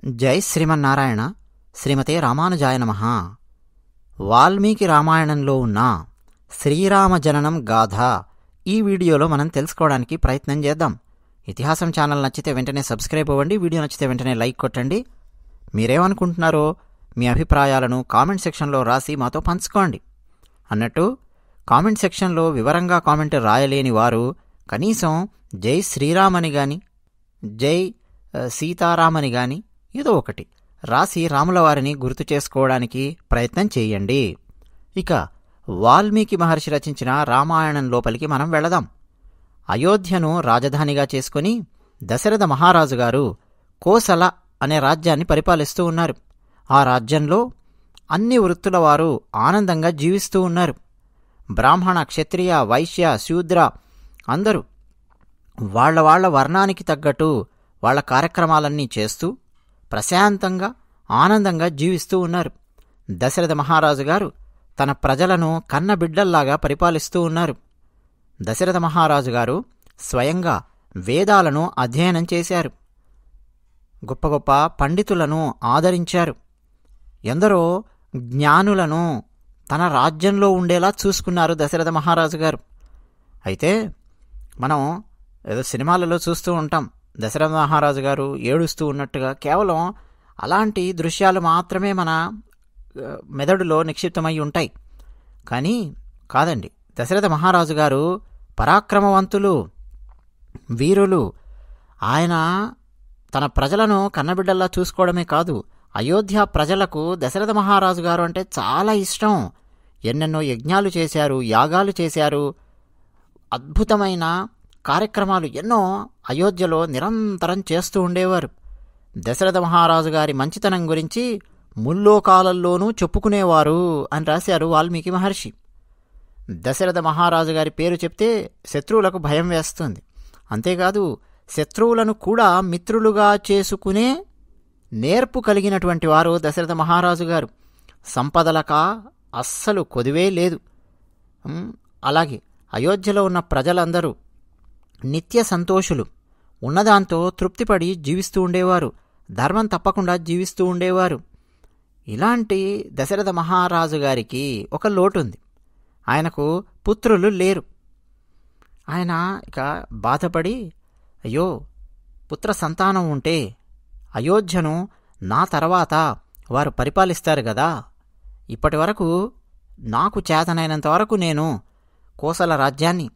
జై శ్రీమన్నారాయణ. శ్రీమతే రామానుజాయ నమః. వాల్మీకి రామాయణంలో ఉన్న శ్రీరామ జననం గాథ ఈ వీడియోలో మనం తెలుసుకోవడానికి ప్రయత్నం చేద్దాం. ఇతిహాసం ఛానల్ నచ్చితే వెంటనే సబ్స్క్రైబ్ అవ్వండి. వీడియో నచ్చితే వెంటనే లైక్ కొట్టండి. మీరేమనుకుంటున్నారో మీ అభిప్రాయాలను కామెంట్ సెక్షన్లో రాసి మాతో పంచుకోండి. అన్నట్టు కామెంట్ సెక్షన్లో వివరంగా కామెంట్ రాయలేని వారు కనీసం జై శ్రీరామని గాని జై సీతారామని గాని ఏదో ఒకటి రాసి రాముల వారిని గుర్తు చేసుకోవడానికి ప్రయత్నం చేయండి. ఇక వాల్మీకి మహర్షి రచించిన రామాయణం లోపలికి మనం వెళదాం. అయోధ్యను రాజధానిగా చేసుకుని దశరథ మహారాజు గారు కోసల అనే రాజ్యాన్ని పరిపాలిస్తూ ఉన్నారు. ఆ రాజ్యంలో అన్ని వృత్తుల వారు ఆనందంగా జీవిస్తూ ఉన్నారు. బ్రాహ్మణ, క్షత్రియ, వైశ్య, శూద్ర అందరూ వాళ్ల వర్ణానికి తగ్గట్టు వాళ్ల కార్యక్రమాలన్నీ చేస్తూ ప్రశాంతంగా ఆనందంగా జీవిస్తూ ఉన్నారు. దశరథ మహారాజు గారు తన ప్రజలను కన్నబిడ్డల్లాగా పరిపాలిస్తూ ఉన్నారు. దశరథ మహారాజు గారు స్వయంగా వేదాలను అధ్యయనం చేశారు. గొప్ప గొప్ప పండితులను ఆదరించారు. ఎందరో జ్ఞానులను తన రాజ్యంలో ఉండేలా చూసుకున్నారు దశరథ మహారాజు గారు. అయితే మనం ఏదో సినిమాలలో చూస్తూ ఉంటాం, దశరథ మహారాజు గారు ఏడుస్తూ ఉన్నట్టుగా. కేవలం అలాంటి దృశ్యాలు మాత్రమే మన మెదడులో నిక్షిప్తమై ఉంటాయి. కానీ కాదండి, దశరథ మహారాజు గారు పరాక్రమవంతులు, వీరులు. ఆయన తన ప్రజలను కన్నబిడ్డల్లా చూసుకోవడమే కాదు, అయోధ్య ప్రజలకు దశరథ మహారాజు గారు అంటే చాలా ఇష్టం. ఎన్నెన్నో యజ్ఞాలు చేశారు, యాగాలు చేశారు. అద్భుతమైన కార్యక్రమాలు ఎన్నో అయోధ్యలో నిరంతరం చేస్తూ ఉండేవారు. దశరథ మహారాజు గారి మంచితనం గురించి ముల్లోకాలల్లోనూ చెప్పుకునేవారు అని రాశారు వాల్మీకి మహర్షి. దశరథ మహారాజు గారి పేరు చెప్తే శత్రువులకు భయం వేస్తుంది. అంతేకాదు, శత్రువులను కూడా మిత్రులుగా చేసుకునే నేర్పు కలిగినటువంటి వారు దశరథ మహారాజు గారు. సంపదలక అస్సలు కొదువే లేదు. అలాగే అయోధ్యలో ఉన్న ప్రజలందరూ నిత్య సంతోషులు, ఉన్నదాంతో తృప్తిపడి జీవిస్తూ ఉండేవారు. ధర్మం తప్పకుండా జీవిస్తూ ఉండేవారు. ఇలాంటి దశరథ మహారాజు గారికి ఒక లోటుంది. ఆయనకు పుత్రులు లేరు. ఆయన ఇక బాధపడి, అయ్యో, పుత్ర సంతానం ఉంటే అయోధ్యను నా తర్వాత వారు పరిపాలిస్తారు కదా, ఇప్పటి వరకు నాకు చేతనైనంత వరకు నేను కోసల రాజ్యాన్ని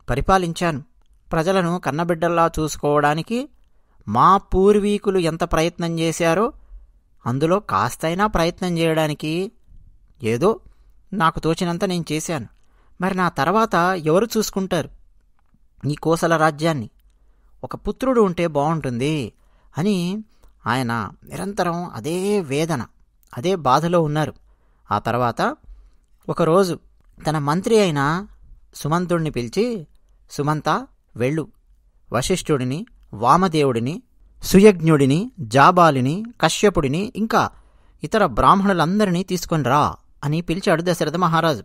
పరిపాలించాను. ప్రజలను కన్నబిడ్డల్లా చూసుకోవడానికి మా పూర్వీకులు ఎంత ప్రయత్నం చేశారో అందులో కాస్తైనా ప్రయత్నం చేయడానికి ఏదో నాకు తోచినంత నేను చేశాను. మరి నా తర్వాత ఎవరు చూసుకుంటారు ఈ కోసల రాజ్యాన్ని? ఒక పుత్రుడు ఉంటే బాగుంటుంది అని ఆయన నిరంతరం అదే వేదన, అదే బాధలో ఉన్నారు. ఆ తర్వాత ఒకరోజు తన మంత్రి అయిన సుమంతుడిని పిలిచి, సుమంత వెళ్ళు, వశిష్ఠుడిని, వామదేవుడిని, సుయజ్ఞుడిని, జాబాలిని, కశ్యపుడిని, ఇంకా ఇతర బ్రాహ్మణులందరినీ తీసుకొని రా అని పిలిచాడు దశరథ మహారాజు.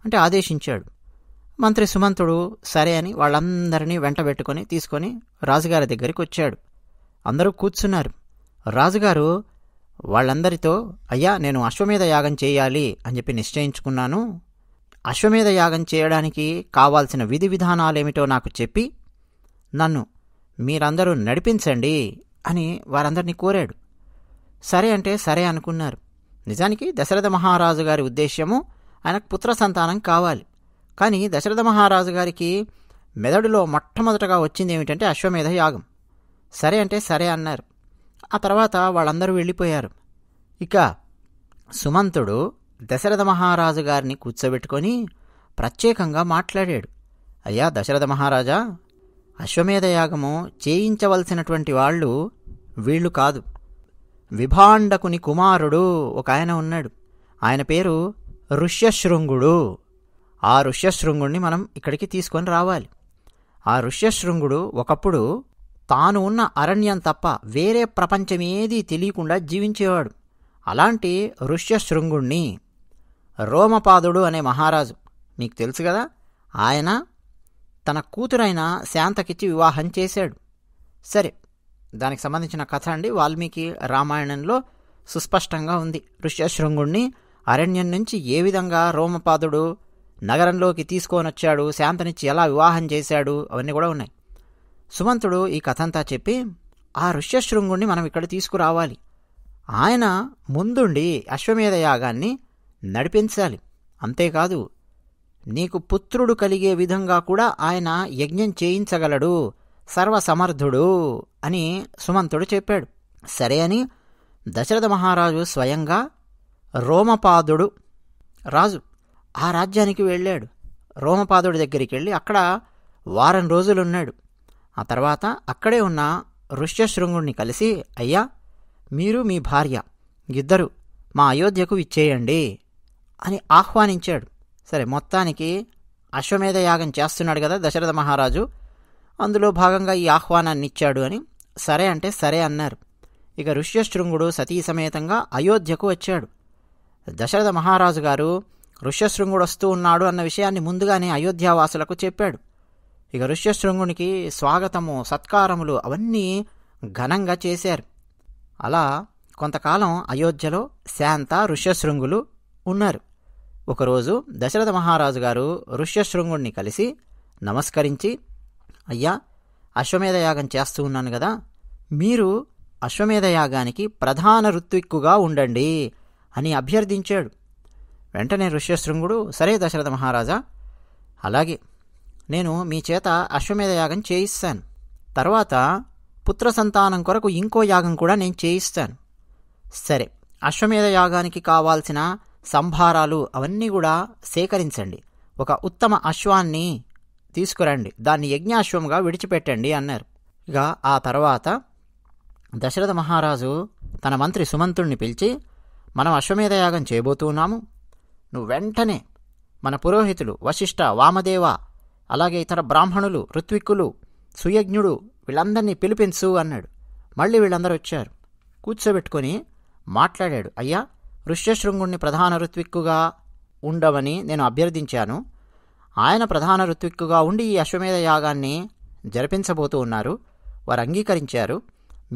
అంటే ఆదేశించాడు. మంత్రి సుమంతుడు సరే అని వాళ్ళందరినీ వెంటబెట్టుకొని తీసుకొని రాజుగారి దగ్గరికి వచ్చాడు. అందరూ కూర్చున్నారు. రాజుగారు వాళ్ళందరితో, అయ్యా, నేను అశ్వమేధ యాగం చేయాలి అని చెప్పి నిశ్చయించుకున్నాను. అశ్వమేధ యాగం చేయడానికి కావాల్సిన విధి విధానాలేమిటో నాకు చెప్పి నన్ను మీరందరూ నడిపించండి అని వారందరినీ కోరాడు. సరే అంటే సరే అనుకున్నారు. నిజానికి దశరథ మహారాజు గారి ఉద్దేశ్యము ఆయనకు పుత్ర సంతానం కావాలి. కానీ దశరథ మహారాజు గారికి మెదడులో మొట్టమొదటగా వచ్చింది ఏమిటంటే అశ్వమేధ యాగం. సరే అంటే సరే అన్నారు. ఆ తర్వాత వాళ్ళందరూ వెళ్ళిపోయారు. ఇక సుమంతుడు దశరథ మహారాజు గారిని కూర్చోబెట్టుకొని ప్రత్యేకంగా మాట్లాడాడు. అయ్యా దశరథ మహారాజా, అశ్వమేధ యాగము చేయించవలసినటువంటి వాళ్ళు వీళ్ళు కాదు. విభాండకుని కుమారుడు ఒక ఆయన ఉన్నాడు. ఆయన పేరు ఋష్యశృంగుడు. ఆ ఋష్యశృంగుడిని మనం ఇక్కడికి తీసుకొని రావాలి. ఆ ఋష్యశృంగుడు ఒకప్పుడు తాను ఉన్న అరణ్యం తప్ప వేరే ప్రపంచమేదీ తెలియకుండా జీవించేవాడు. అలాంటి ఋష్యశృంగుణ్ణి రోమపాదుడు అనే మహారాజు, మీకు తెలుసు కదా, ఆయన తన కూతురైన శాంతకిచ్చి వివాహం చేశాడు. సరే, దానికి సంబంధించిన కథ అండి. వాల్మీకి రామాయణంలో సుస్పష్టంగా ఉంది. ఋష్యశృంగుణ్ణి అరణ్యం నుంచి ఏ విధంగా రోమపాదుడు నగరంలోకి తీసుకొనొచ్చాడు, శాంతనిచ్చి ఎలా వివాహం చేశాడు, అవన్నీ కూడా ఉన్నాయి. సుమంతుడు ఈ కథంతా చెప్పి ఆ ఋష్యశృంగుణ్ణి మనం ఇక్కడ తీసుకురావాలి, ఆయన ముందుండి అశ్వమేధ యాగాన్ని నడిపించాలి, అంతేకాదు నీకు పుత్రుడు కలిగే విధంగా కూడా ఆయన యజ్ఞం చేయించగలడు, సర్వసమర్థుడు అని సుమంతుడు చెప్పాడు. సరే అని దశరథ మహారాజు స్వయంగా రోమపాదుడు రాజు ఆ రాజ్యానికి వెళ్ళాడు. రోమపాదుడి దగ్గరికి వెళ్ళి అక్కడ వారం రోజులున్నాడు. ఆ తర్వాత అక్కడే ఉన్న ఋష్యశృంగుణ్ణి కలిసి, అయ్యా మీరు మీ భార్య ఇద్దరు మా అయోధ్యకు ఇచ్చేయండి అని ఆహ్వానించాడు. సరే, మొత్తానికి అశ్వమేధ యాగం చేస్తున్నాడు కదా దశరథ మహారాజు, అందులో భాగంగా ఈ ఆహ్వానాన్ని ఇచ్చాడు అని సరే అంటే సరే అన్నారు. ఇక ఋష్యశృంగుడు సతీ సమేతంగా అయోధ్యకు వచ్చాడు. దశరథ మహారాజు గారు ఋష్యశృంగుడు వస్తూ ఉన్నాడు అన్న విషయాన్ని ముందుగానే అయోధ్యావాసులకు చెప్పాడు. ఇక ఋష్యశృంగునికి స్వాగతము, సత్కారములు అవన్నీ ఘనంగా చేశారు. అలా కొంతకాలం అయోధ్యలో శాంత ఋష్యశృంగులు ఉన్నారు. ఒకరోజు దశరథ మహారాజు గారు ఋష్యశృంగుణ్ణి కలిసి నమస్కరించి, అయ్యా అశ్వమేధ యాగం చేస్తూ ఉన్నాను కదా, మీరు అశ్వమేధ యాగానికి ప్రధాన ఋత్విక్కుగా ఉండండి అని అభ్యర్థించాడు. వెంటనే ఋష్యశృంగుడు, సరే దశరథ మహారాజా, అలాగే నేను మీ చేత అశ్వమేధ యాగం చేయిస్తాను, తర్వాత పుత్ర సంతానం కొరకు ఇంకో యాగం కూడా నేను చేయిస్తాను. సరే, అశ్వమేధ యాగానికి కావాల్సిన సంభారాలు అవన్నీ కూడా సేకరించండి, ఒక ఉత్తమ అశ్వాన్ని తీసుకురండి, దాన్ని యజ్ఞాశ్వంగా విడిచిపెట్టండి అన్నారు. ఇక ఆ తర్వాత దశరథ మహారాజు తన మంత్రి సుమంతుణ్ణి పిలిచి, మనం అశ్వమేధ యాగం చేయబోతున్నాము, నువ్వు వెంటనే మన పురోహితులు వశిష్ఠ, వామదేవ, అలాగే ఇతర బ్రాహ్మణులు, ఋత్విక్కులు, సుయజ్ఞుడు వీళ్ళందరినీ పిలిపించు అన్నాడు. మళ్ళీ వీళ్ళందరూ వచ్చారు. కూర్చోబెట్టుకొని మాట్లాడాడు. అయ్యా ఋష్యశృంగుణ్ణి ప్రధాన ఋత్విక్కుగా ఉండవని నేను అభ్యర్థించాను, ఆయన ప్రధాన ఋత్విక్కుగా ఉండి ఈ అశ్వమేధ యాగాన్ని జరిపించబోతూ ఉన్నారు, వారు అంగీకరించారు,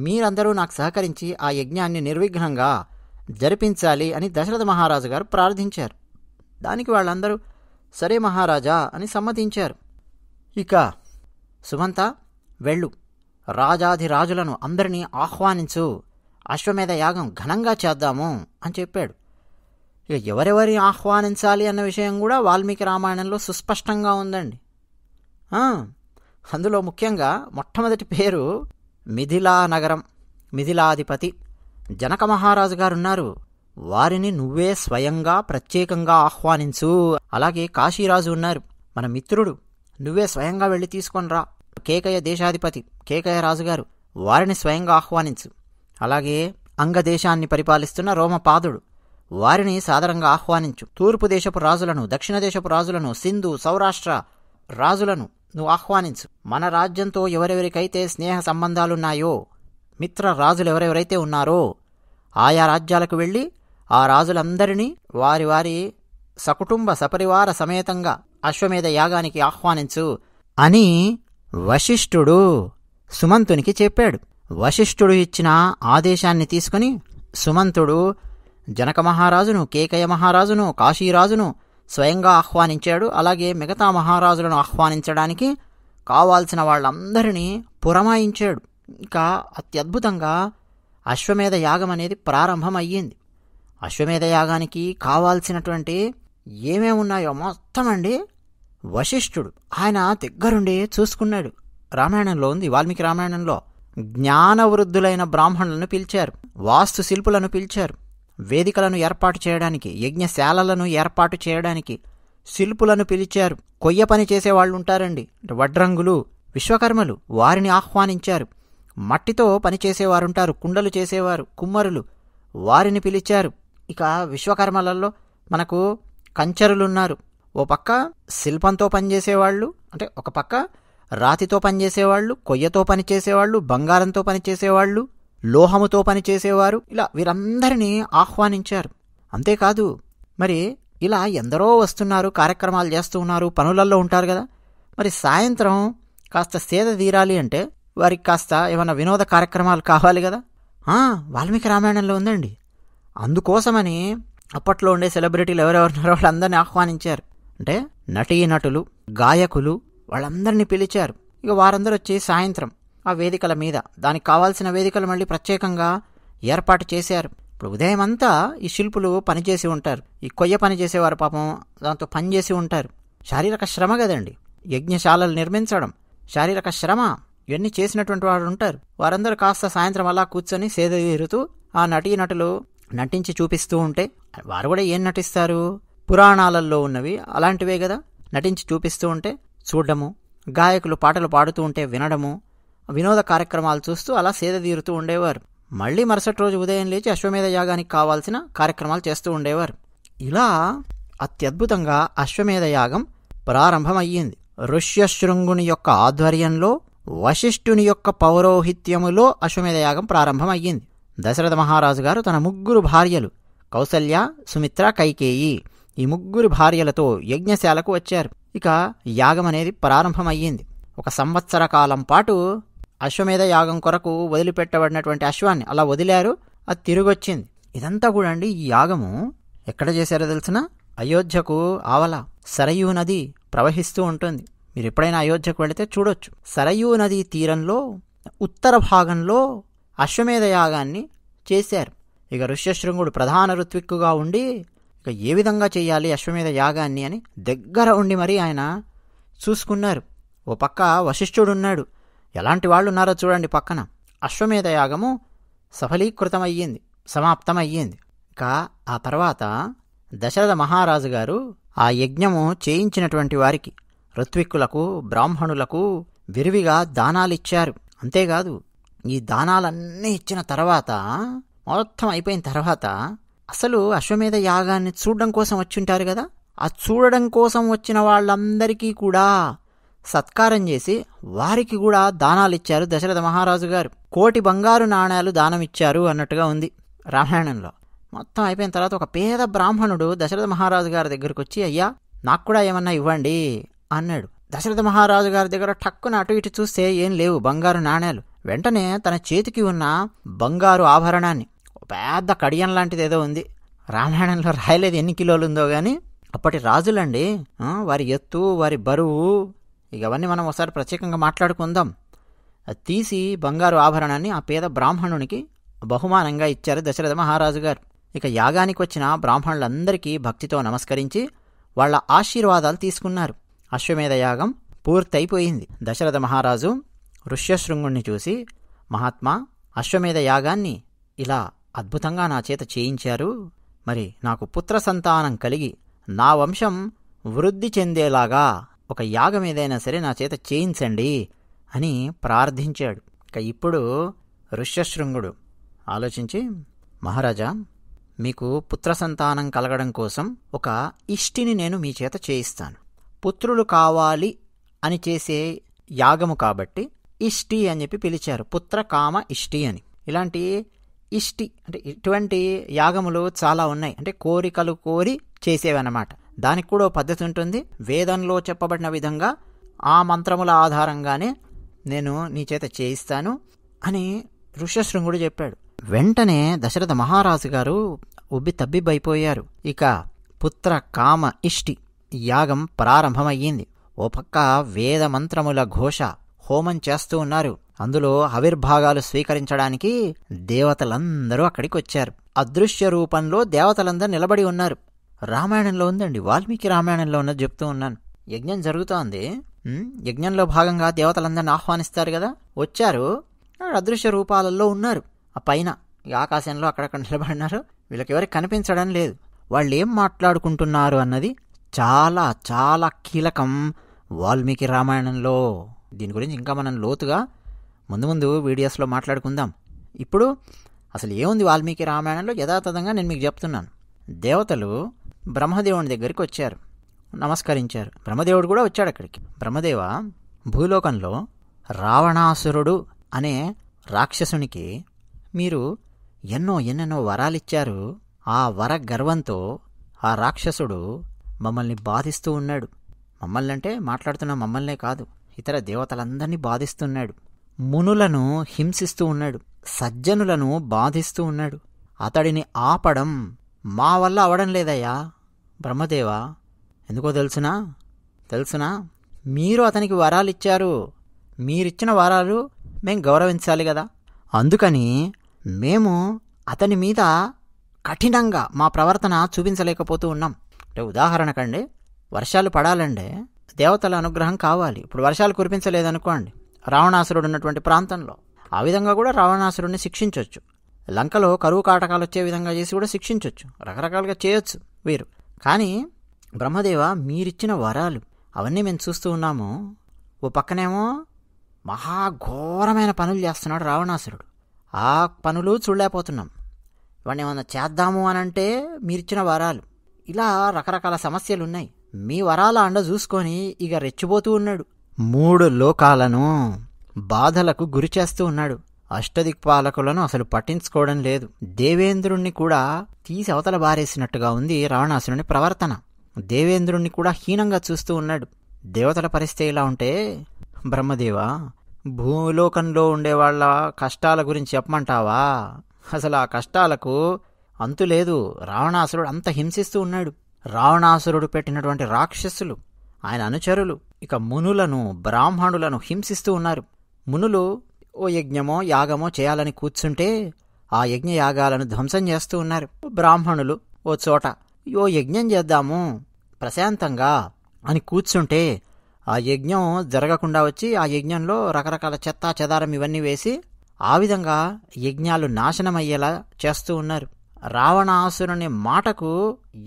మీరందరూ నాకు సహకరించి ఆ యజ్ఞాన్ని నిర్విఘ్నంగా జరిపించాలి అని దశరథ మహారాజు గారు ప్రార్థించారు. దానికి వాళ్ళందరూ సరే మహారాజా అని సమ్మతించారు. ఇక సుమంత వెళ్ళు, రాజాధిరాజులను అందరినీ ఆహ్వానించు, అశ్వమేధ యాగం ఘనంగా చేద్దాము అని చెప్పాడు. ఇక ఎవరెవరిని ఆహ్వానించాలి అన్న విషయం కూడా వాల్మీకి రామాయణంలో సుస్పష్టంగా ఉందండి. అందులో ముఖ్యంగా మొట్టమొదటి పేరు మిథిలా నగరం, మిథిలాధిపతి జనక మహారాజు గారున్నారు, వారిని నువ్వే స్వయంగా ప్రత్యేకంగా ఆహ్వానించు. అలాగే కాశీరాజు ఉన్నారు, మన మిత్రుడు, నువ్వే స్వయంగా వెళ్ళి తీసుకొనిరా. కేకయ దేశాధిపతి కేకయ రాజుగారు, వారిని స్వయంగా ఆహ్వానించు. అలాగే అంగదేశాన్ని పరిపాలిస్తున్న రోమపాదుడు, వారిని సాదరంగా ఆహ్వానించు. తూర్పు దేశపు రాజులను, దక్షిణ దేశపు రాజులను, సింధు సౌరాష్ట్ర రాజులను నువ్వు ఆహ్వానించు. మన రాజ్యంతో ఎవరెవరికైతే స్నేహ సంబంధాలున్నాయో, మిత్ర రాజులు ఎవరెవరైతే ఉన్నారో ఆయా రాజ్యాలకు వెళ్ళి ఆ రాజులందరినీ వారి వారి సకుటుంబ సపరివార సమేతంగా అశ్వమేధ యాగానికి ఆహ్వానించు అని వశిష్ఠుడు సుమంతునికి చెప్పాడు. వశిష్ఠుడు ఇచ్చిన ఆదేశాన్ని తీసుకుని సుమంతుడు జనక మహారాజును, కేకయ మహారాజును, కాశీరాజును స్వయంగా ఆహ్వానించాడు. అలాగే మిగతా మహారాజులను ఆహ్వానించడానికి కావాల్సిన వాళ్ళందరినీ పురమాయించాడు. ఇంకా అత్యద్భుతంగా అశ్వమేధ యాగం అనేది ప్రారంభమయ్యింది. అశ్వమేధ యాగానికి కావాల్సినటువంటి ఏమేమి ఉన్నాయో మొత్తం అండి వశిష్ఠుడు ఆయన దగ్గరుండి చూసుకున్నాడు. రామాయణంలో ఉంది, వాల్మీకి రామాయణంలో జ్ఞానవృద్ధులైన బ్రాహ్మణులను పిలిచారు, వాస్తు శిల్పులను పిలిచారు, వేదికలను ఏర్పాటు చేయడానికి, యజ్ఞశాలలను ఏర్పాటు చేయడానికి శిల్పులను పిలిచారు. కొయ్య పని చేసేవాళ్ళు ఉంటారండి, వడ్రంగులు, విశ్వకర్మలు, వారిని ఆహ్వానించారు. మట్టితో పనిచేసేవారుంటారు, కుండలు చేసేవారు, కుమ్మరులు, వారిని పిలిచారు. ఇక విశ్వకర్మలలో మనకు కంచరులున్నారు. ఓ పక్క శిల్పంతో పనిచేసేవాళ్ళు, అంటే ఒక పక్క రాతితో పనిచేసేవాళ్ళు, కొయ్యతో పనిచేసేవాళ్ళు, బంగారంతో పనిచేసేవాళ్ళు, లోహముతో పనిచేసేవారు, ఇలా వీరందరినీ ఆహ్వానించారు. అంతేకాదు మరి ఇలా ఎందరో వస్తున్నారు, కార్యక్రమాలు చేస్తూ ఉన్నారు, పనులలో ఉంటారు కదా. మరి సాయంత్రం కాస్త సేద తీరాలి అంటే వారికి కాస్త ఏమన్నా వినోద కార్యక్రమాలు కావాలి కదా. వాల్మీకి రామాయణంలో ఉందండి. అందుకోసమని అప్పట్లో ఉండే సెలబ్రిటీలు ఎవరెవరున్నారో వాళ్ళందరినీ ఆహ్వానించారు. అంటే నటీనటులు, గాయకులు వాళ్ళందరినీ పిలిచారు. ఇక వారందరూ వచ్చి సాయంత్రం ఆ వేదికల మీద దానికి కావాల్సిన వేదికలు మళ్ళీ ప్రత్యేకంగా ఏర్పాటు చేశారు. ఇప్పుడు ఉదయం అంతా ఈ శిల్పులు పనిచేసి ఉంటారు. ఈ కొయ్య పని చేసేవారు పాపం దాంతో పనిచేసి ఉంటారు. శారీరక శ్రమ కదండి. యజ్ఞశాలలు నిర్మించడం శారీరక శ్రమ. ఇవన్నీ చేసినటువంటి వారు ఉంటారు. వారందరూ కాస్త సాయంత్రం అలా కూర్చొని సేద తీరుతూ ఆ నటీనటులు నటించి చూపిస్తూ ఉంటే వారు కూడా ఏం నటిస్తారు, పురాణాలలో ఉన్నవి అలాంటివే కదా, నటించి చూపిస్తూ ఉంటే చూడడము, గాయకులు పాటలు పాడుతూ ఉంటే వినడము, వినోద కార్యక్రమాలు చూస్తూ అలా సేద తీరుతూ ఉండేవారు. మళ్ళీ మరుసటి రోజు ఉదయం లేచి అశ్వమేధ యాగానికి కావాల్సిన కార్యక్రమాలు చేస్తూ ఉండేవారు. ఇలా అత్యద్భుతంగా అశ్వమేధ యాగం ప్రారంభమయ్యింది. ఋష్యశృంగుని యొక్క ఆధ్వర్యంలో వశిష్ఠుని యొక్క పౌరోహిత్యములో అశ్వమేధ యాగం ప్రారంభమయ్యింది. దశరథ మహారాజు గారు తన 3 భార్యలు కౌసల్య, సుమిత్ర, కైకేయి ఈ 3 భార్యలతో యజ్ఞశాలకు వచ్చారు. ఇక యాగం అనేది ప్రారంభమయ్యింది. 1 సంవత్సర కాలం పాటు అశ్వమేధ యాగం కొరకు వదిలిపెట్టబడినటువంటి అశ్వాన్ని అలా వదిలారు. అది తిరిగొచ్చింది. ఇదంతా కూడా అండి ఈ యాగము ఎక్కడ చేశారో తెలిసిన, అయోధ్యకు ఆవల సరయూ నది ప్రవహిస్తూ ఉంటుంది. మీరు ఎప్పుడైనా అయోధ్యకు వెళితే చూడొచ్చు. సరయూ నదీ తీరంలో ఉత్తర భాగంలో అశ్వమేధ యాగాన్ని చేశారు. ఇక ఋష్యశృంగుడు ప్రధాన ఋత్విక్కుగా ఉండి ఇక ఏ విధంగా చేయాలి అశ్వమేధ యాగాన్ని అని దగ్గర ఉండి మరీ ఆయన చూసుకున్నారు. ఓ పక్క వశిష్ఠుడున్నాడు. ఎలాంటి వాళ్ళు ఉన్నారో చూడండి పక్కన. అశ్వమేధ యాగము సఫలీకృతమయ్యింది, సమాప్తమయ్యింది. ఇక ఆ తర్వాత దశరథ మహారాజు గారు ఆ యజ్ఞము చేయించినటువంటి వారికి, ఋత్విక్కులకు, బ్రాహ్మణులకు విరివిగా దానాలిచ్చారు. అంతేకాదు, ఈ దానాలన్నీ ఇచ్చిన తర్వాత, మొత్తం అయిపోయిన తర్వాత, అసలు అశ్వమేధ యాగాన్ని చూడడం కోసం వచ్చింటారు కదా, ఆ చూడడం కోసం వచ్చిన వాళ్ళందరికీ కూడా సత్కారం చేసి వారికి కూడా దానాలిచ్చారు దశరథ మహారాజు గారు. 1,000,000 బంగారు నాణేలు దానమిచ్చారు అన్నట్టుగా ఉంది రామాయణంలో. మొత్తం అయిపోయిన తర్వాత ఒక పేద బ్రాహ్మణుడు దశరథ మహారాజు గారి దగ్గరకు వచ్చి, అయ్యా నాకు కూడా ఏమన్నా ఇవ్వండి అన్నాడు. దశరథ మహారాజు గారి దగ్గర టక్కున అటు ఇటు చూస్తే ఏం లేవు బంగారు నాణేలు. వెంటనే తన చేతికి ఉన్న బంగారు ఆభరణాన్ని, పెద్ద కడియం లాంటిది ఏదో ఉంది, రామాయణంలో రాయలేదు ఎన్ని కిలోలు ఉందో గాని, అప్పటి రాజులండి, వారి ఎత్తు, వారి బరువు, ఇక అవన్నీ మనం ఒకసారి ప్రత్యేకంగా మాట్లాడుకుందాం. అది తీసి బంగారు ఆభరణాన్ని ఆ పేద బ్రాహ్మణునికి బహుమానంగా ఇచ్చారు దశరథ మహారాజు గారు. ఇక యాగానికి వచ్చిన బ్రాహ్మణులందరికీ భక్తితో నమస్కరించి వాళ్ల ఆశీర్వాదాలు తీసుకున్నారు. అశ్వమేధ యాగం పూర్తయిపోయింది. దశరథ మహారాజు ఋష్యశృంగుణ్ణి చూసి, మహాత్మా, అశ్వమేధ యాగాన్ని ఇలా అద్భుతంగా నా చేత చేయించారు. మరి నాకు పుత్ర సంతానం కలిగి నా వంశం వృద్ధి చెందేలాగా ఒక యాగం ఏదైనా సరే నా చేత చేయించండి అని ప్రార్థించాడు. ఇక ఇప్పుడు ఋష్యశృంగుడు ఆలోచించి, మహారాజా, మీకు పుత్ర సంతానం కలగడం కోసం ఒక ఇష్టిని నేను మీ చేత చేయిస్తాను. పుత్రులు కావాలి అని చేసే యాగము కాబట్టి ఇష్టి అని చెప్పి పిలిచారు. పుత్ర కామ ఇష్టి అని. ఇలాంటి ఇష్టి అంటే ఇటువంటి యాగములు చాలా ఉన్నాయి. అంటే కోరికలు కోరి చేసేవన్నమాట. దానికి కూడా పద్ధతి ఉంటుంది. వేదంలో చెప్పబడిన విధంగా ఆ మంత్రముల ఆధారంగానే నేను నీ చేత చేయిస్తాను అని ఋష్యశృంగుడు చెప్పాడు. వెంటనే దశరథ మహారాజు గారు ఉబ్బి తబ్బిబ్బైపోయారు. ఇక పుత్ర కామ ఇష్టి యాగం ప్రారంభమయ్యింది. ఓ పక్క వేద మంత్రముల ఘోష, హోమం చేస్తూ ఉన్నారు. అందులో ఆవిర్భాగాలు స్వీకరించడానికి దేవతలందరూ అక్కడికి వచ్చారు. అదృశ్య రూపంలో దేవతలందరూ నిలబడి ఉన్నారు. రామాయణంలో ఉందండి, వాల్మీకి రామాయణంలో ఉన్నది చెప్తూ ఉన్నాను. యజ్ఞం జరుగుతోంది. యజ్ఞంలో భాగంగా దేవతలందరిని ఆహ్వానిస్తారు కదా, వచ్చారు. అదృశ్య రూపాలలో ఉన్నారు. ఆ పైన ఆకాశంలో అక్కడక్కడ నిలబడినారు. వీళ్ళకెవరికి కనిపించడం లేదు. వాళ్ళు ఏం మాట్లాడుకుంటున్నారు అన్నది చాలా చాలా కీలకం వాల్మీకి రామాయణంలో. దీని గురించి ఇంకా మనం లోతుగా ముందు ముందు వీడియోస్లో మాట్లాడుకుందాం. ఇప్పుడు అసలు ఏముంది వాల్మీకి రామాయణంలో యథాతథంగా నేను మీకు చెప్తున్నాను. దేవతలు బ్రహ్మదేవుని దగ్గరికి వచ్చారు, నమస్కరించారు. బ్రహ్మదేవుడు కూడా వచ్చాడు అక్కడికి. బ్రహ్మదేవ, భూలోకంలో రావణాసురుడు అనే రాక్షసునికి మీరు ఎన్నెన్నో వరాలిచ్చారు. ఆ వర గర్వంతో ఆ రాక్షసుడు మమ్మల్ని బాధిస్తూ ఉన్నాడు. మమ్మల్ని అంటే మాట్లాడుతున్న మమ్మల్నే కాదు, ఇతర దేవతలందరినీ బాధిస్తున్నాడు. మునులను హింసిస్తూ ఉన్నాడు, సజ్జనులను బాధిస్తూ ఉన్నాడు. అతడిని ఆపడం మా వల్ల అవడం లేదయ్యా బ్రహ్మదేవా. ఎందుకో తెలుసునా? మీరు అతనికి వరాలిచ్చారు. మీరిచ్చిన వరాలు మేం గౌరవించాలి కదా. అందుకని మేము అతని మీద కఠినంగా మా ప్రవర్తన చూపించలేకపోతూ ఉన్నాం. అంటే ఉదాహరణకండి, వర్షాలు పడాలంటే దేవతల అనుగ్రహం కావాలి. ఇప్పుడు వర్షాలు కురిపించలేదనుకోండి రావణాసురుడు ఉన్నటువంటి ప్రాంతంలో, ఆ విధంగా కూడా రావణాసురుడిని శిక్షించవచ్చు. లంకలో కరువు కాటకాలు వచ్చే విధంగా చేసి కూడా శిక్షించవచ్చు. రకరకాలుగా చేయొచ్చు వీరు. కానీ బ్రహ్మదేవ, మీరిచ్చిన వరాలు అవన్నీ మేము చూస్తూ ఉన్నాము. ఓ పక్కనేమో మహాఘోరమైన పనులు చేస్తున్నాడు రావణాసురుడు. ఆ పనులు చూడలేకపోతున్నాం. ఇవన్నీ ఏమన్నా చేద్దాము అనంటే మీరిచ్చిన వరాలు, ఇలా రకరకాల సమస్యలున్నాయి. మీ వరాల అండ చూసుకొని ఇక రెచ్చిపోతూ ఉన్నాడు. 3 లోకాలను బాధలకు గురి చేస్తూ ఉన్నాడు. అష్టదిక్పాలకులను అసలు పట్టించుకోవడం లేదు. దేవేంద్రుణ్ణి కూడా తీసి అవతల బారేసినట్టుగా ఉంది రావణాసురుని ప్రవర్తన. దేవేంద్రుణ్ణి కూడా హీనంగా చూస్తూ ఉన్నాడు. దేవతల పరిస్థితి ఇలా ఉంటే బ్రహ్మదేవా, భూలోకంలో ఉండేవాళ్ల కష్టాల గురించి చెప్పమంటావా? అసలు ఆ కష్టాలకు అంతులేదు. రావణాసురుడు అంత హింసిస్తూ ఉన్నాడు. రావణాసురుడు పెట్టినటువంటి రాక్షసులు, ఆయన అనుచరులు ఇక మునులను బ్రాహ్మణులను హింసిస్తూ ఉన్నారు. మునులు ఓ యజ్ఞమో యాగమో చేయాలని కూర్చుంటే ఆ యజ్ఞయాగాలను ధ్వంసం చేస్తూ ఉన్నారు. బ్రాహ్మణులు ఓ చోట ఓ యజ్ఞం చేద్దాము ప్రశాంతంగా అని కూర్చుంటే ఆ యజ్ఞం జరగకుండా వచ్చి ఆ యజ్ఞంలో రకరకాల చెత్తా చెదారం ఇవన్నీ వేసి ఆ విధంగా యజ్ఞాలు నాశనమయ్యేలా చేస్తూ ఉన్నారు. రావణాసురుని మాటకు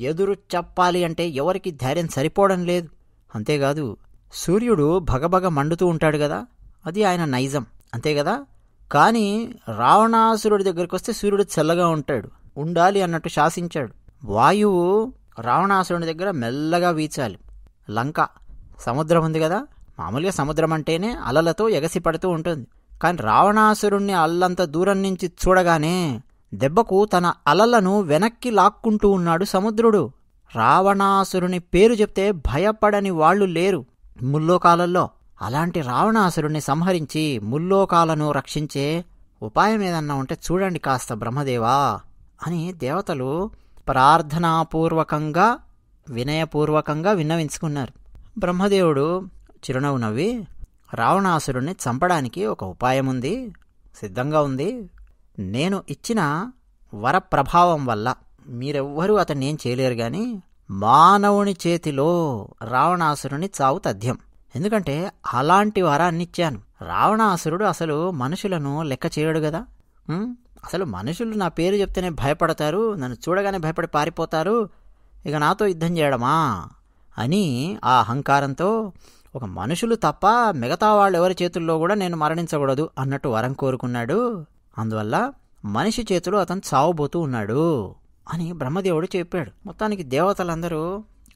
ఎదురు చెప్పాలి అంటే ఎవరికి ధైర్యం సరిపోవడం లేదు. అంతేకాదు, సూర్యుడు భగభగ మండుతూ ఉంటాడు కదా, అది ఆయన నైజం, అంతే కదా. కానీ రావణాసురుడి దగ్గరికి వస్తే సూర్యుడు చల్లగా ఉండాలి అన్నట్టు శాసించాడు. వాయువు రావణాసురుని దగ్గర మెల్లగా వీచాలి. లంక సముద్రం ఉంది కదా, మామూలుగా సముద్రం అంటేనే అలలతో ఎగసి పడుతూ ఉంటుంది. కానీ రావణాసురుణ్ణి అల్లంత దూరం నుంచి చూడగానే దెబ్బకు తన అలలను వెనక్కి లాక్కుంటూ ఉన్నాడు సముద్రుడు. రావణాసురుని పేరు చెప్తే భయపడని వాళ్లు లేరు ముల్లోకాలలో. అలాంటి రావణాసురుణ్ణి సంహరించి ముల్లోకాలను రక్షించే ఉపాయం ఏదన్నా ఉంటే చూడండి కాస్త బ్రహ్మదేవా అని దేవతలు ప్రార్థనాపూర్వకంగా వినయపూర్వకంగా విన్నవించుకున్నారు. బ్రహ్మదేవుడు చిరునవ్వు నవ్వి, రావణాసురుణ్ణి చంపడానికి ఒక ఉపాయం ఉంది, సిద్ధంగా ఉంది. నేను ఇచ్చిన వరప్రభావం వల్ల మీరెవ్వరూ అతన్ని ఏం చేయలేరు, గాని మానవుని చేతిలో రావణాసురుని చావు తథ్యం. ఎందుకంటే అలాంటి వరాన్నిచ్చాను. రావణాసురుడు అసలు మనుషులను లెక్క చేయడు కదా. అసలు మనుషులు నా పేరు చెప్తేనే భయపడతారు, నన్ను చూడగానే భయపడి పారిపోతారు, ఇక నాతో యుద్ధం చేయడమా అని ఆ అహంకారంతో ఒక మనుషులు తప్ప మిగతా వాళ్ళు ఎవరి చేతుల్లో కూడా నేను మరణించకూడదు అన్నట్టు వరం కోరుకున్నాడు. అందువల్ల మనిషి చేతిలో అతను చావబోతూ ఉన్నాడు అని బ్రహ్మదేవుడు చెప్పాడు. మొత్తానికి దేవతలందరూ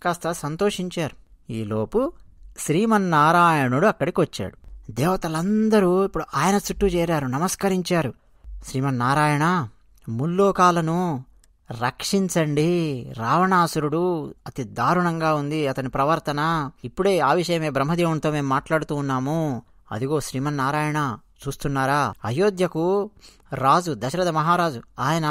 కాస్త సంతోషించారు. ఈలోపు శ్రీమన్నారాయణుడు అక్కడికి వచ్చాడు. దేవతలందరూ ఇప్పుడు ఆయన చుట్టూ చేరారు, నమస్కరించారు. శ్రీమన్నారాయణ, ముల్లోకాలను రక్షించండి, రావణాసురుడు అతి దారుణంగా ఉంది అతని ప్రవర్తన. ఇప్పుడే ఆ విషయమే బ్రహ్మదేవునితో మేము మాట్లాడుతూ ఉన్నాము. అదిగో శ్రీమన్నారాయణ చూస్తున్నారా, అయోధ్యకు రాజు దశరథ మహారాజు ఆయన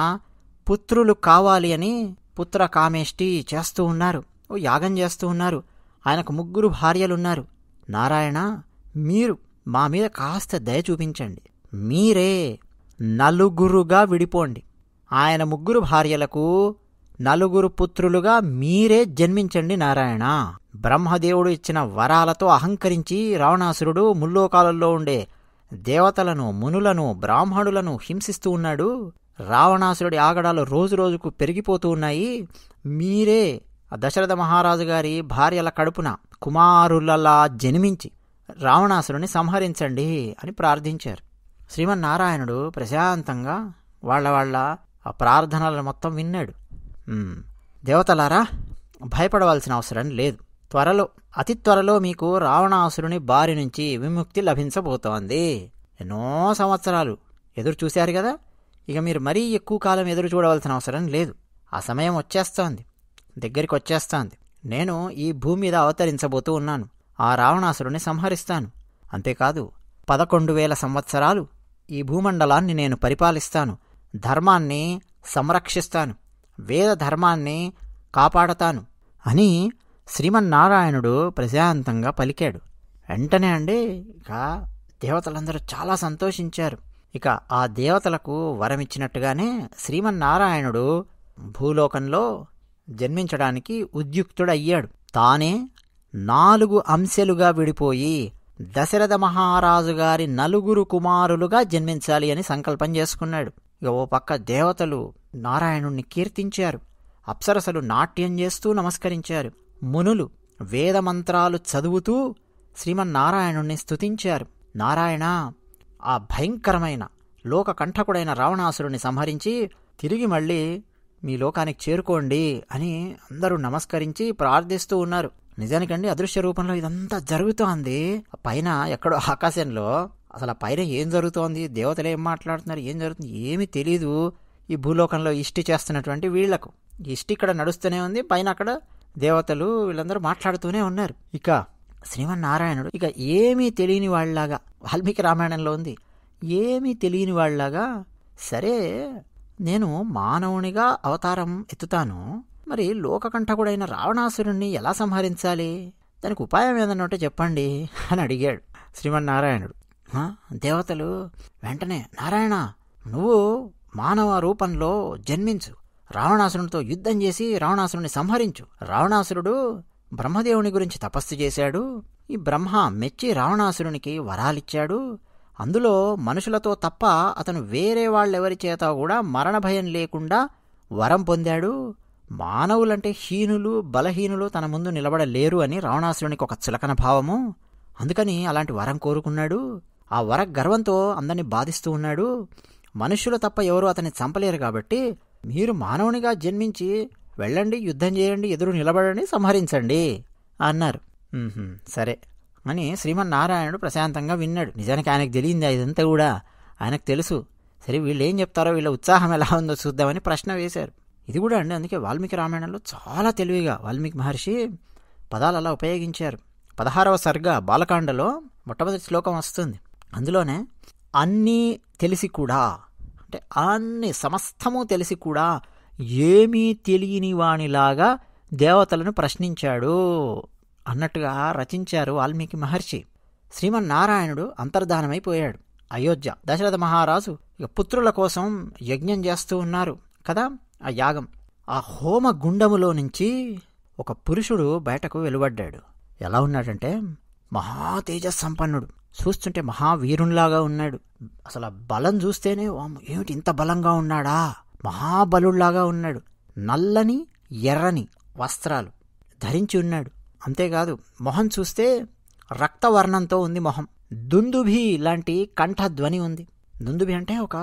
పుత్రులు కావాలి అని పుత్ర కామేష్టి చేస్తూ ఉన్నారు, ఓ యాగం చేస్తూ ఉన్నారు. ఆయనకు 3 భార్యలున్నారు. నారాయణ, మీరు మా మీద కాస్త దయ చూపించండి, మీరే 4గా విడిపోండి. ఆయన 3 భార్యలకు 4 పుత్రులుగా మీరే జన్మించండి నారాయణ. బ్రహ్మదేవుడు ఇచ్చిన వరాలతో అహంకరించి రావణాసురుడు ముల్లోకాలలో ఉండే దేవతలను మునులను బ్రాహ్మణులను హింసిస్తూ ఉన్నాడు. రావణాసురుడి ఆగడాలు రోజురోజుకు పెరిగిపోతూ ఉన్నాయి. మీరే దశరథ మహారాజు గారి భార్యల కడుపున కుమారులలా జన్మించి రావణాసురుని సంహరించండి అని ప్రార్థించారు. శ్రీమన్నారాయణుడు ప్రశాంతంగా వాళ్ళ ఆ ప్రార్థనలను మొత్తం విన్నాడు. దేవతలారా, భయపడవలసిన అవసరం లేదు. అతి త్వరలో మీకు రావణాసురుని బారి నుంచి విముక్తి లభించబోతోంది. ఎన్నో సంవత్సరాలు ఎదురు చూశారు కదా, ఇక మీరు మరీ ఎక్కువ కాలం ఎదురు చూడవలసిన అవసరం లేదు. ఆ సమయం వచ్చేస్తోంది, దగ్గరికి వచ్చేస్తోంది. నేను ఈ భూమి మీద అవతరించబోతూ ఉన్నాను. ఆ రావణాసురుని సంహరిస్తాను. అంతేకాదు, 11,000 సంవత్సరాలు ఈ భూమండలాన్ని నేను పరిపాలిస్తాను, ధర్మాన్ని సంరక్షిస్తాను, వేద ధర్మాన్ని కాపాడతాను అని శ్రీమన్నారాయణుడు ప్రశాంతంగా పలికాడు. వెంటనే ఇక దేవతలందరూ చాలా సంతోషించారు. ఇక ఆ దేవతలకు వరమిచ్చినట్టుగానే శ్రీమన్నారాయణుడు భూలోకంలో జన్మించడానికి ఉద్యుక్తుడయ్యాడు. తానే 4 అంశలుగా విడిపోయి దశరథ మహారాజు గారి 4 కుమారులుగా జన్మించాలి అని సంకల్పం చేసుకున్నాడు. ఇక ఓ పక్క దేవతలు నారాయణుణ్ణి కీర్తించారు, అప్సరసలు నాట్యం చేస్తూ నమస్కరించారు, మునులు వేదమంత్రాలు చదువుతూ శ్రీమన్నారాయణుణ్ణి స్తుతించారు. నారాయణ, ఆ భయంకరమైన లోకకంఠకుడైన రావణాసురుని సంహరించి తిరిగి మళ్ళీ మీ లోకానికి చేరుకోండి అని అందరూ నమస్కరించి ప్రార్థిస్తూ ఉన్నారు. నిజానికండి అదృశ్య రూపంలో ఇదంతా జరుగుతోంది. పైన ఎక్కడో ఆకాశంలో అసలు ఆ పైన ఏం జరుగుతోంది, దేవతలు ఏం మాట్లాడుతున్నారు, ఏం జరుగుతుంది ఏమీ తెలీదు. ఈ భూలోకంలో ఇష్టి చేస్తున్నటువంటి వీళ్లకు ఈ ఇష్టి ఇక్కడ నడుస్తూనే ఉంది, పైన అక్కడ దేవతలు వీళ్ళందరూ మాట్లాడుతూనే ఉన్నారు. ఇక శ్రీమన్నారాయణుడు ఇక ఏమీ తెలియని వాళ్ళలాగా, వాల్మీకి రామాయణంలో ఉంది, ఏమీ తెలియని వాళ్ళలాగా, సరే నేను మానవునిగా అవతారం ఎత్తుతాను, మరి లోకకంఠకుడైన రావణాసురుణ్ణి ఎలా సంహరించాలి, దానికి ఉపాయం ఏదన్నా ఉంటే చెప్పండి అని అడిగాడు శ్రీమన్నారాయణుడు. దేవతలు వెంటనే, నారాయణ, నువ్వు మానవ రూపంలో జన్మించు, రావణాసురునితో యుద్ధం చేసి రావణాసురుని సంహరించు. రావణాసురుడు బ్రహ్మదేవుని గురించి తపస్సు చేశాడు, ఈ బ్రహ్మ మెచ్చి రావణాసురునికి వరాలిచ్చాడు, అందులో మనుషులతో తప్ప అతను వేరే వాళ్ళెవరి చేత కూడా మరణ భయం లేకుండా వరం పొందాడు. మానవులంటే హీనులు, బలహీనులు తన ముందు నిలబడలేరు అని రావణాసురునికి ఒక చులకన భావము, అందుకని అలాంటి వరం కోరుకున్నాడు. ఆ వర గర్వంతో అందరినీ బాధిస్తూ ఉన్నాడు. మనుష్యులు తప్ప ఎవరూ అతన్ని చంపలేరు కాబట్టి మీరు మానవునిగా జన్మించి వెళ్ళండి, యుద్ధం చేయండి, ఎదురు నిలబడండి, సంహరించండి అన్నారు. సరే అని శ్రీమన్నారాయణుడు ప్రశాంతంగా విన్నాడు. నిజానికి ఆయనకు తెలియంది ఇదంతా కూడా, ఆయనకు తెలుసు. సరే వీళ్ళు ఏం చెప్తారో, వీళ్ళ ఉత్సాహం ఎలా ఉందో చూద్దామని ప్రశ్న వేశారు. ఇది కూడా అందుకే వాల్మీకి రామాయణంలో చాలా తెలివిగా వాల్మీకి మహర్షి పదాలు అలా ఉపయోగించారు. 16వ సర్గ బాలకాండలో మొట్టమొదటి శ్లోకం వస్తుంది. అందులోనే అన్నీ తెలిసి కూడా, అంటే అన్ని సమస్తము తెలిసి కూడా ఏమీ తెలియని వానిలాగా దేవతలను ప్రశ్నించాడు అన్నట్టుగా రచించారు వాల్మీకి మహర్షి. శ్రీమన్నారాయణుడు అంతర్ధానమైపోయాడు. అయోధ్య దశరథ మహారాజు ఇక పుత్రుల కోసం యజ్ఞం చేస్తూ ఉన్నారు కదా. ఆ యాగం, ఆ హోమ గుండములో నుంచి ఒక పురుషుడు బయటకు వెలువడ్డాడు. ఎలా ఉన్నాడంటే మహా తేజస్సంపన్నుడు, చూస్తుంటే మహావీరునిలాగా ఉన్నాడు. అసలు ఆ బలం చూస్తేనే ఏమిటి ఇంత బలంగా ఉన్నాడా, మహాబలుళ్లాగా ఉన్నాడు. నల్లని ఎర్రని వస్త్రాలు ధరించి ఉన్నాడు. అంతేకాదు మొహం చూస్తే రక్తవర్ణంతో ఉంది మొహం. దుందుభి లాంటి కంఠధ్వని ఉంది. దుందుభి అంటే ఒక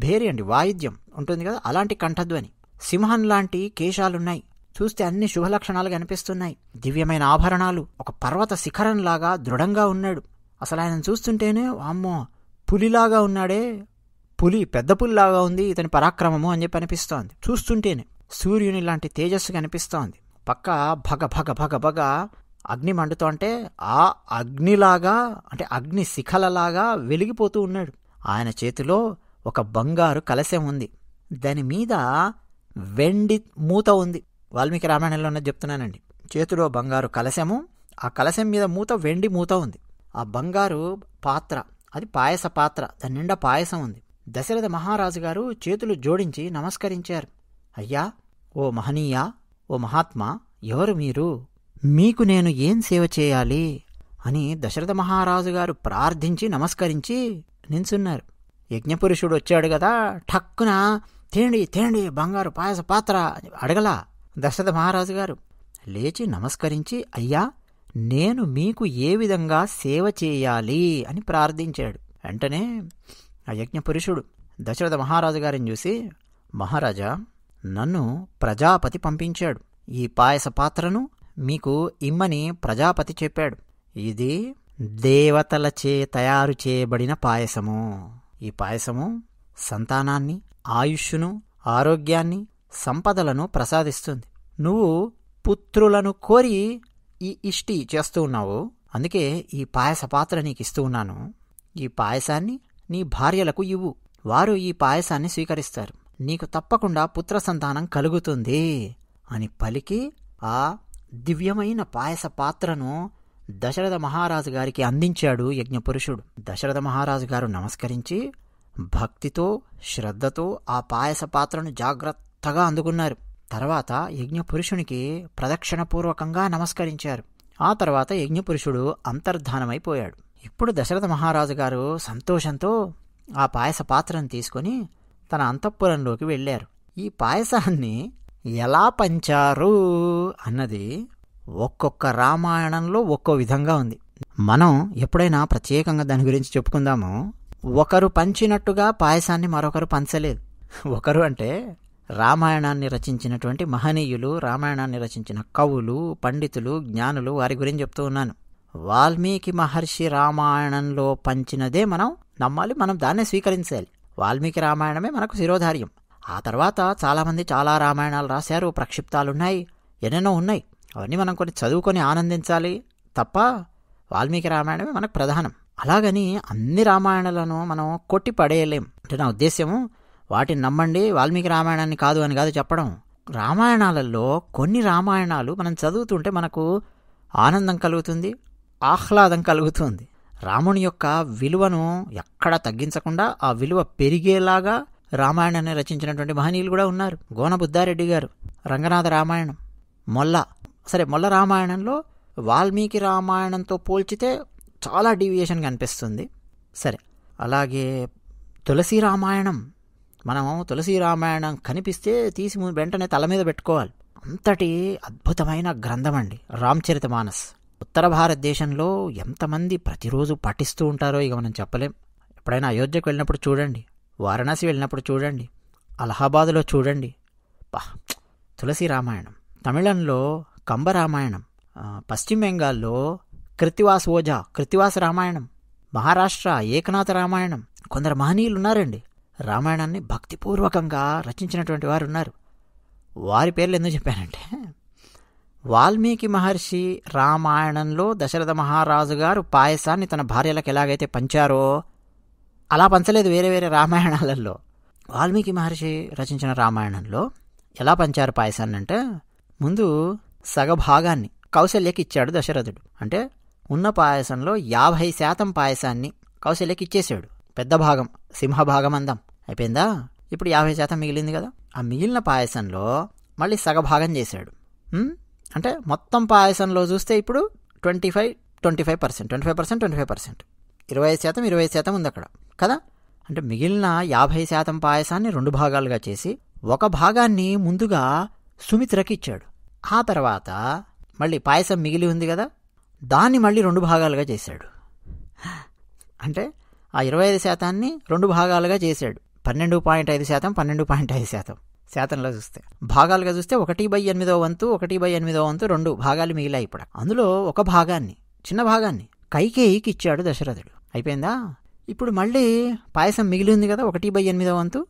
భేరి అండి, వాయిద్యం ఉంటుంది కదా, అలాంటి కంఠధ్వని. సింహం లాంటి కేశాలున్నాయి, చూస్తే అన్ని శుభలక్షణాలు కనిపిస్తున్నాయి. దివ్యమైన ఆభరణాలు, ఒక పర్వత శిఖరంలాగా దృఢంగా ఉన్నాడు. అసలు ఆయన చూస్తుంటేనే అమ్మో పులిలాగా ఉన్నాడే, పులి పెద్ద పులిలాగా ఉంది ఇతని పరాక్రమము అని చెప్పి అనిపిస్తోంది. చూస్తుంటేనే సూర్యుని లాంటి తేజస్సు కనిపిస్తోంది. పక్క భగ భగ భగ భగ అగ్ని మండుతోంటే ఆ అగ్నిలాగా, అంటే అగ్ని శిఖలలాగా వెలిగిపోతూ ఉన్నాడు. ఆయన చేతిలో ఒక బంగారు కలశం ఉంది, దాని మీద వెండి మూత ఉంది. వాల్మీకి రామాయణంలోనే చెప్తున్నానండి. చేతిలో బంగారు కలశము, ఆ కలశం మీద మూత వెండి మూత ఉంది. ఆ బంగారు పాత్ర అది పాయస పాత్ర, దాని నిండా పాయసం ఉంది. దశరథ మహారాజు గారు చేతులు జోడించి నమస్కరించారు. అయ్యా, ఓ మహనీయా, ఓ మహాత్మా, ఎవరు మీరు? మీకు నేను ఏం సేవ చేయాలి అని దశరథ మహారాజు గారు ప్రార్థించి నమస్కరించి నించున్నారు. యజ్ఞపురుషుడు వచ్చాడు కదా, ఠక్కున తేండి తేండి బంగారు పాయస పాత్ర అడగలా. దశరథ మహారాజు గారు లేచి నమస్కరించి, అయ్యా, నేను మీకు ఏ విధంగా సేవ చేయాలి అని ప్రార్థించాడు. వెంటనే ఆ యజ్ఞపురుషుడు దశరథ మహారాజు గారిని చూసి, మహారాజా, నన్ను ప్రజాపతి పంపించాడు. ఈ పాయస పాత్రను మీకు ఇమ్మని ప్రజాపతి చెప్పాడు. ఇది దేవతలచే తయారు చేయబడిన పాయసము. ఈ పాయసము సంతానాన్ని, ఆయుష్ను, ఆరోగ్యాన్ని, సంపదలను ప్రసాదిస్తుంది. నువ్వు పుత్రులను కోరి ఈ ఇష్టి చేస్తూ ఉన్నావు, అందుకే ఈ పాయస పాత్ర నీకు ఇస్తూ ఉన్నాను. ఈ పాయసాన్ని నీ భార్యలకు ఇవ్వు, వారు ఈ పాయసాన్ని స్వీకరిస్తారు, నీకు తప్పకుండా పుత్ర సంతానం కలుగుతుంది అని పలికి ఆ దివ్యమైన పాయస పాత్రను దశరథ మహారాజు గారికి అందించాడు యజ్ఞపురుషుడు. దశరథ మహారాజు గారు నమస్కరించి భక్తితో శ్రద్ధతో ఆ పాయస పాత్రను జాగ్రత్తగా అందుకున్నారు. తర్వాత యజ్ఞపురుషునికి ప్రదక్షిణపూర్వకంగా నమస్కరించారు. ఆ తర్వాత యజ్ఞపురుషుడు అంతర్ధానమైపోయాడు. ఇప్పుడు దశరథ మహారాజు గారు సంతోషంతో ఆ పాయస పాత్రను తీసుకుని తన అంతఃపురంలోకి వెళ్ళారు. ఈ పాయసాన్ని ఎలా పంచారు అన్నది ఒక్కొక్క రామాయణంలో ఒక్కో విధంగా ఉంది. మనం ఎప్పుడైనా ప్రత్యేకంగా దాని గురించి చెప్పుకుందాము. ఒకరు పంచినట్టుగా పాయసాన్ని మరొకరు పంచలేదు. ఒకరు అంటే రామాయణాన్ని రచించినటువంటి మహనీయులు, రామాయణాన్ని రచించిన కవులు, పండితులు, జ్ఞానులు, వారి గురించి చెప్తూ ఉన్నాను. వాల్మీకి మహర్షి రామాయణంలో పంచినదే మనం నమ్మాలి, మనం దాన్నే స్వీకరించాలి. వాల్మీకి రామాయణమే మనకు శిరోధార్యం. ఆ తర్వాత చాలామంది చాలా రామాయణాలు రాశారు, ప్రక్షిప్తాలున్నాయి, ఎన్నెన్నో ఉన్నాయి. అవన్నీ మనం కొన్ని చదువుకొని ఆనందించాలి తప్ప వాల్మీకి రామాయణమే మనకు ప్రధానం. అలాగని అన్ని రామాయణాలను మనం కొట్టి పడేయలేం. అంటే నా ఉద్దేశ్యము వాటిని నమ్మండి, వాల్మీకి రామాయణాన్ని కాదు అని కాదు చెప్పడం. రామాయణాలలో కొన్ని రామాయణాలు మనం చదువుతుంటే మనకు ఆనందం కలుగుతుంది, ఆహ్లాదం కలుగుతుంది. రాముని యొక్క విలువను ఎక్కడా తగ్గించకుండా ఆ విలువ పెరిగేలాగా రామాయణాన్ని రచించినటువంటి మహనీయులు కూడా ఉన్నారు. గోన బుద్ధారెడ్డి గారు రంగనాథ రామాయణం, మొల్ల రామాయణంలో వాల్మీకి రామాయణంతో పోల్చితే చాలా డీవియేషన్ కనిపిస్తుంది. సరే, అలాగే తులసి రామాయణం, మనం తులసి రామాయణం కనిపిస్తే తీసి వెంటనే తల మీద పెట్టుకోవాలి. అంతటి అద్భుతమైన గ్రంథం అండి రామచరితమానస్. ఉత్తర భారతదేశంలో ఎంతమంది ప్రతిరోజు పఠిస్తూ ఉంటారో ఇక మనం చెప్పలేం. ఎప్పుడైనా అయోధ్యకు వెళ్ళినప్పుడు చూడండి, వారణాసి వెళ్ళినప్పుడు చూడండి, అలహాబాదులో చూడండి. తులసి రామాయణం. తమిళంలో కంబరామాయణం, పశ్చిమ బెంగాల్లో కృత్తివాస్ రామాయణం, మహారాష్ట్ర ఏకనాథ రామాయణం. కొందరు మహనీయులు ఉన్నారండి, రామాయణాన్ని భక్తిపూర్వకంగా రచించినటువంటి వారు ఉన్నారు. వారి పేర్లు ఎందుకు చెప్పానంటే, వాల్మీకి మహర్షి రామాయణంలో దశరథ మహారాజు గారు పాయసాన్ని తన భార్యలకు ఎలాగైతే పంచారో అలా పంచలేదు వేరే వేరే రామాయణాలలో. వాల్మీకి మహర్షి రచించిన రామాయణంలో ఎలా పంచారు పాయసాన్ని అంటే, ముందు సగభాగాన్ని కౌశల్యకి ఇచ్చాడు దశరథుడు. అంటే ఉన్న పాయసంలో 50% పాయసాన్ని కౌశల్యకి ఇచ్చేసాడు. పెద్ద భాగం, సింహభాగం అందం అయిపోయిందా. ఇప్పుడు 50% మిగిలింది కదా, ఆ మిగిలిన పాయసంలో మళ్ళీ సగభాగం చేశాడు. అంటే మొత్తం పాయసంలో చూస్తే ఇప్పుడు 25% 25% ఉంది అక్కడ కదా. అంటే మిగిలిన 50% పాయసాన్ని 2 భాగాలుగా చేసి ఒక భాగాన్ని ముందుగా సుమిత్రకి ఇచ్చాడు. ఆ తర్వాత మళ్ళీ పాయసం మిగిలి ఉంది కదా, దాన్ని మళ్ళీ 2 భాగాలుగా చేశాడు. అంటే ఆ 25%ని 2 భాగాలుగా చేశాడు. 12.5%, 12.5% శాతంలో చూస్తే. భాగాలుగా చూస్తే 1/8 వంతు 1/8 వంతు 2 భాగాలు మిగిలాయి. ఇప్పుడు అందులో ఒక భాగాన్ని, చిన్న భాగాన్ని కైకేయికి ఇచ్చాడు దశరథుడు. అయిపోయిందా. ఇప్పుడు మళ్ళీ పాయసం మిగిలి ఉంది కదా 1/8 వంతు,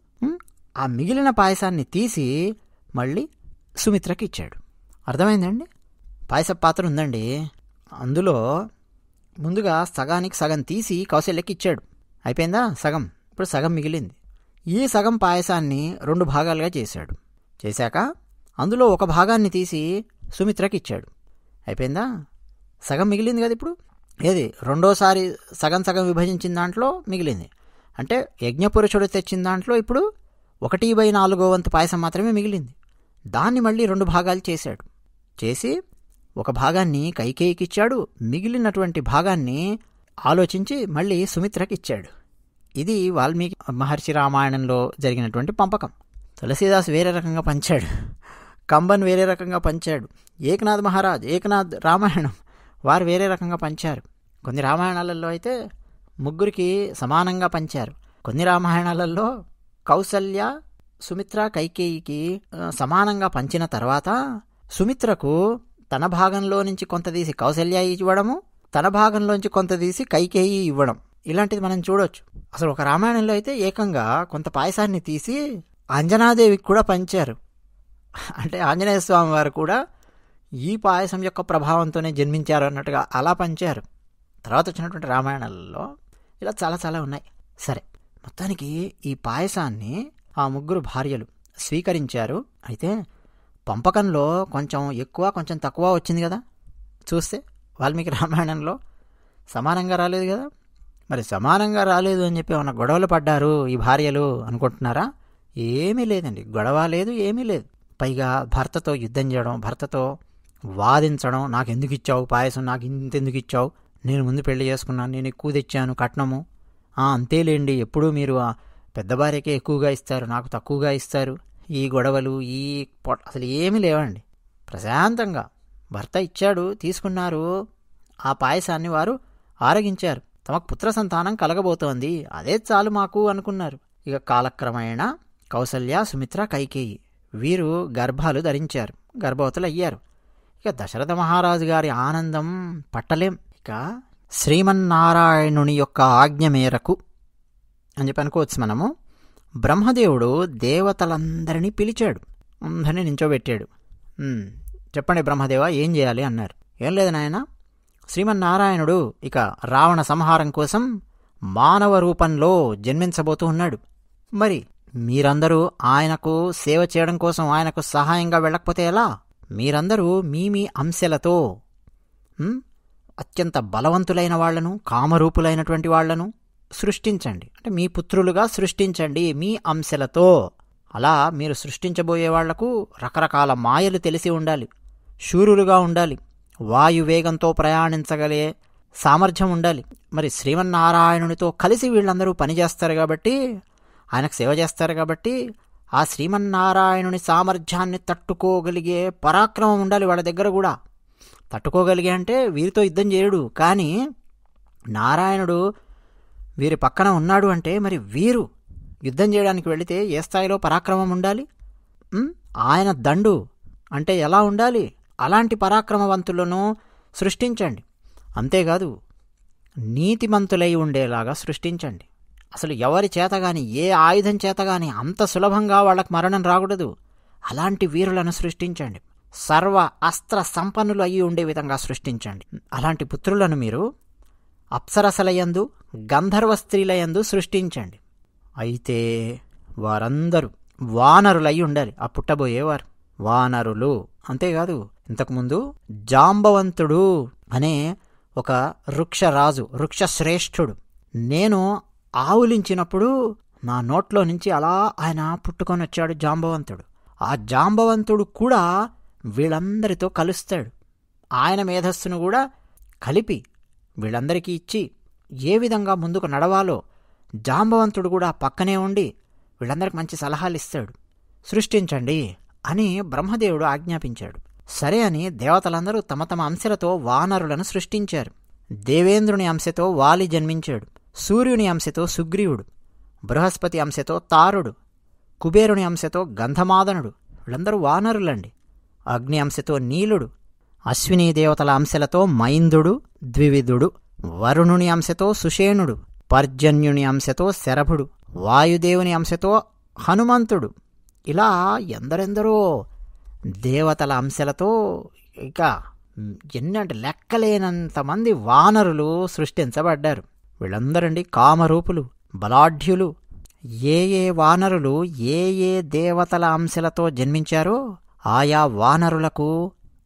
ఆ మిగిలిన పాయసాన్ని తీసి మళ్ళీ సుమిత్రకి ఇచ్చాడు. అర్థమైందండి. పాయస పాత్ర ఉందండి, అందులో ముందుగా సగానికి సగం తీసి కౌశల్యకి ఇచ్చాడు. అయిపోయిందా సగం. ఇప్పుడు సగం మిగిలింది. ఈ సగం పాయసాన్ని 2 భాగాలుగా చేశాడు. చేశాక అందులో ఒక భాగాన్ని తీసి సుమిత్రకి ఇచ్చాడు. అయిపోయిందా. సగం మిగిలింది కదా. ఇప్పుడు ఏది రెండోసారి సగం సగం విభజించిన దాంట్లో మిగిలింది. అంటే యజ్ఞపురుషుడు తెచ్చిన దాంట్లో ఇప్పుడు 1/4 వంతు పాయసం మాత్రమే మిగిలింది. దాన్ని మళ్ళీ 2 భాగాలు చేశాడు. చేసి ఒక భాగాన్ని కైకేయికి ఇచ్చాడు, మిగిలినటువంటి భాగాన్ని ఆలోచించి మళ్ళీ సుమిత్రకి ఇచ్చాడు. ఇది వాల్మీకి మహర్షి రామాయణంలో జరిగినటువంటి పంపకం. తులసీదాస్ వేరే రకంగా పంచాడు, కంబన్ వేరే రకంగా పంచాడు, ఏకనాథ్ రామాయణం వారు వేరే రకంగా పంచారు. కొన్ని రామాయణాలలో అయితే ముగ్గురికి సమానంగా పంచారు. కొన్ని రామాయణాలలో కౌసల్య, సుమిత్ర, కైకేయికి సమానంగా పంచిన తర్వాత సుమిత్రకు తన భాగంలో నుంచి కొంత తీసి కౌసల్య ఇవ్వడము, తన భాగంలోంచి కొంత తీసి కైకేయి ఇవ్వడం, ఇలాంటిది మనం చూడొచ్చు. అసలు ఒక రామాయణంలో అయితే ఏకంగా కొంత పాయసాన్ని తీసి అంజనాదేవికి కూడా పంచారు. అంటే ఆంజనేయ స్వామి వారు కూడా ఈ పాయసం యొక్క ప్రభావంతోనే జన్మించారు అన్నట్టుగా అలా పంచారు. తర్వాత వచ్చినటువంటి రామాయణాలలో ఇలా చాలా చాలా ఉన్నాయి. సరే, మొత్తానికి ఈ పాయసాన్ని ఆ 3 భార్యలు స్వీకరించారు. అయితే పంపకంలో కొంచెం ఎక్కువ కొంచెం తక్కువ వచ్చింది కదా. చూస్తే వాల్మీకి రామాయణంలో సమానంగా రాలేదు కదా. మరి సమానంగా రాలేదు అని చెప్పి ఏమన్నా గొడవలు పడ్డారు ఈ భార్యలు అనుకుంటున్నారా? ఏమీ లేదండి, గొడవ లేదు, ఏమీ లేదు. పైగా భర్తతో యుద్ధం చేయడం, భర్తతో వాదించడం, నాకెందుకు ఇచ్చావు పాయసం, నాకు ఇంతెందుకు ఇచ్చావు, నేను ముందు పెళ్లి చేసుకున్నాను, నేను ఎక్కువ తెచ్చాను కట్నము, అంతేలేండి, ఎప్పుడూ మీరు పెద్ద భార్యకే ఎక్కువగా ఇస్తారు, నాకు తక్కువగా ఇస్తారు, ఈ గొడవలు ఈ అసలు ఏమీ లేవండి. ప్రశాంతంగా భర్త ఇచ్చాడు, తీసుకున్నారు, ఆ పాయసాన్ని వారు ఆరగించారు. తమకు పుత్ర సంతానం కలగబోతోంది, అదే చాలు మాకు అనుకున్నారు. ఇక కాలక్రమేణా కౌసల్య, సుమిత్ర, కైకేయి వీరు గర్భాలు ధరించారు, గర్భవతులు అయ్యారు. ఇక దశరథ మహారాజు గారి ఆనందం పట్టలేం. ఇక శ్రీమన్నారాయణుని యొక్క ఆజ్ఞ మేరకు అని చెప్పి అనుకోవచ్చు మనము. బ్రహ్మదేవుడు దేవతలందరినీ పిలిచాడు, అందరినీ నించోబెట్టాడు. చెప్పండి బ్రహ్మదేవ, ఏం చేయాలి అన్నారు. ఏం లేదు నాయన, శ్రీమన్నారాయణుడు ఇక రావణ సంహారం కోసం మానవ రూపంలో జన్మించబోతూ ఉన్నాడు. మరి మీరందరూ ఆయనకు సేవ చేయడం కోసం ఆయనకు సహాయంగా వెళ్ళకపోతే ఎలా? మీరందరూ మీ అంశలతో అత్యంత బలవంతులైన వాళ్లను, కామరూపులైనటువంటి వాళ్లను సృష్టించండి, అంటే మీ పుత్రులుగా సృష్టించండి మీ అంశలతో. అలా మీరు సృష్టించబోయే వాళ్లకు రకరకాల మాయలు తెలిసి ఉండాలి, శూరులుగా ఉండాలి, వాయువేగంతో ప్రయాణించగలే సామర్థ్యం ఉండాలి. మరి శ్రీమన్నారాయణునితో కలిసి వీళ్ళందరూ పనిచేస్తారు కాబట్టి, ఆయనకు సేవ చేస్తారు కాబట్టి, ఆ శ్రీమన్నారాయణుని సామర్థ్యాన్ని తట్టుకోగలిగే పరాక్రమం ఉండాలి వాళ్ళ దగ్గర కూడా. తట్టుకోగలిగే అంటే వీరితో యుద్ధం చేయడు, కానీ నారాయణుడు వీరి పక్కన ఉన్నాడు అంటే మరి వీరు యుద్ధం చేయడానికి వెళితే ఏ స్థాయిలో పరాక్రమం ఉండాలి? ఆయన దండు అంటే ఎలా ఉండాలి? అలాంటి పరాక్రమవంతులను సృష్టించండి. అంతేకాదు నీతిమంతులై ఉండేలాగా సృష్టించండి. అసలు ఎవరి చేతగాని, ఏ ఆయుధం చేతగాని అంత సులభంగా వాళ్ళకు మరణం రాకూడదు. అలాంటి వీరులను సృష్టించండి. సర్వ అస్త్ర సంపన్నులు అయ్యి ఉండే విధంగా సృష్టించండి. అలాంటి పుత్రులను మీరు అప్సరసలయందు, గంధర్వ స్త్రీలయందు సృష్టించండి. అయితే వారందరూ వానరులై ఉండాలి, ఆ పుట్టబోయేవారు వానరులు. అంతేకాదు ఇంతకుముందు జాంబవంతుడు అనే ఒక వృక్షరాజు, వృక్షశ్రేష్ఠుడు, నేను ఆవులించినప్పుడు నా నోట్లో నుంచి అలా ఆయన పుట్టుకొని వచ్చాడు జాంబవంతుడు. ఆ జాంబవంతుడు కూడా వీళ్ళందరితో కలుస్తాడు. ఆయన మేధస్సును కూడా కలిపి వీళ్ళందరికీ ఇచ్చి ఏ విధంగా ముందుకు నడవాలో జాంబవంతుడు కూడా పక్కనే ఉండి వీళ్ళందరికీ మంచి సలహాలు ఇస్తాడు. సృష్టించండి అని బ్రహ్మదేవుడు ఆజ్ఞాపించాడు. సరే అని దేవతలందరూ తమ తమ అంశలతో వానరులను సృష్టించారు. దేవేంద్రుని అంశతో వాలి జన్మించాడు, సూర్యుని అంశతో సుగ్రీవుడు, బృహస్పతి అంశతో తారుడు, కుబేరుని అంశతో గంధమాదనుడు, వీళ్ళందరూ వానరులండి. అగ్ని అంశతో నీలుడు, అశ్వినీ దేవతల అంశలతో మైందుడు, ద్వివిధుడు, వరుణుని అంశతో సుషేణుడు, పర్జన్యుని అంశతో శరభుడు, వాయుదేవుని అంశతో హనుమంతుడు, ఇలా ఎందరెందరో దేవతల అంశలతో ఇక ఎన్నంటే లెక్కలేనంతమంది వానరులు సృష్టించబడ్డారు. వీళ్ళందరండి కామరూపులు, బలాఢ్యులు. ఏ వానరులు ఏ దేవతల అంశలతో జన్మించారో ఆయా వానరులకు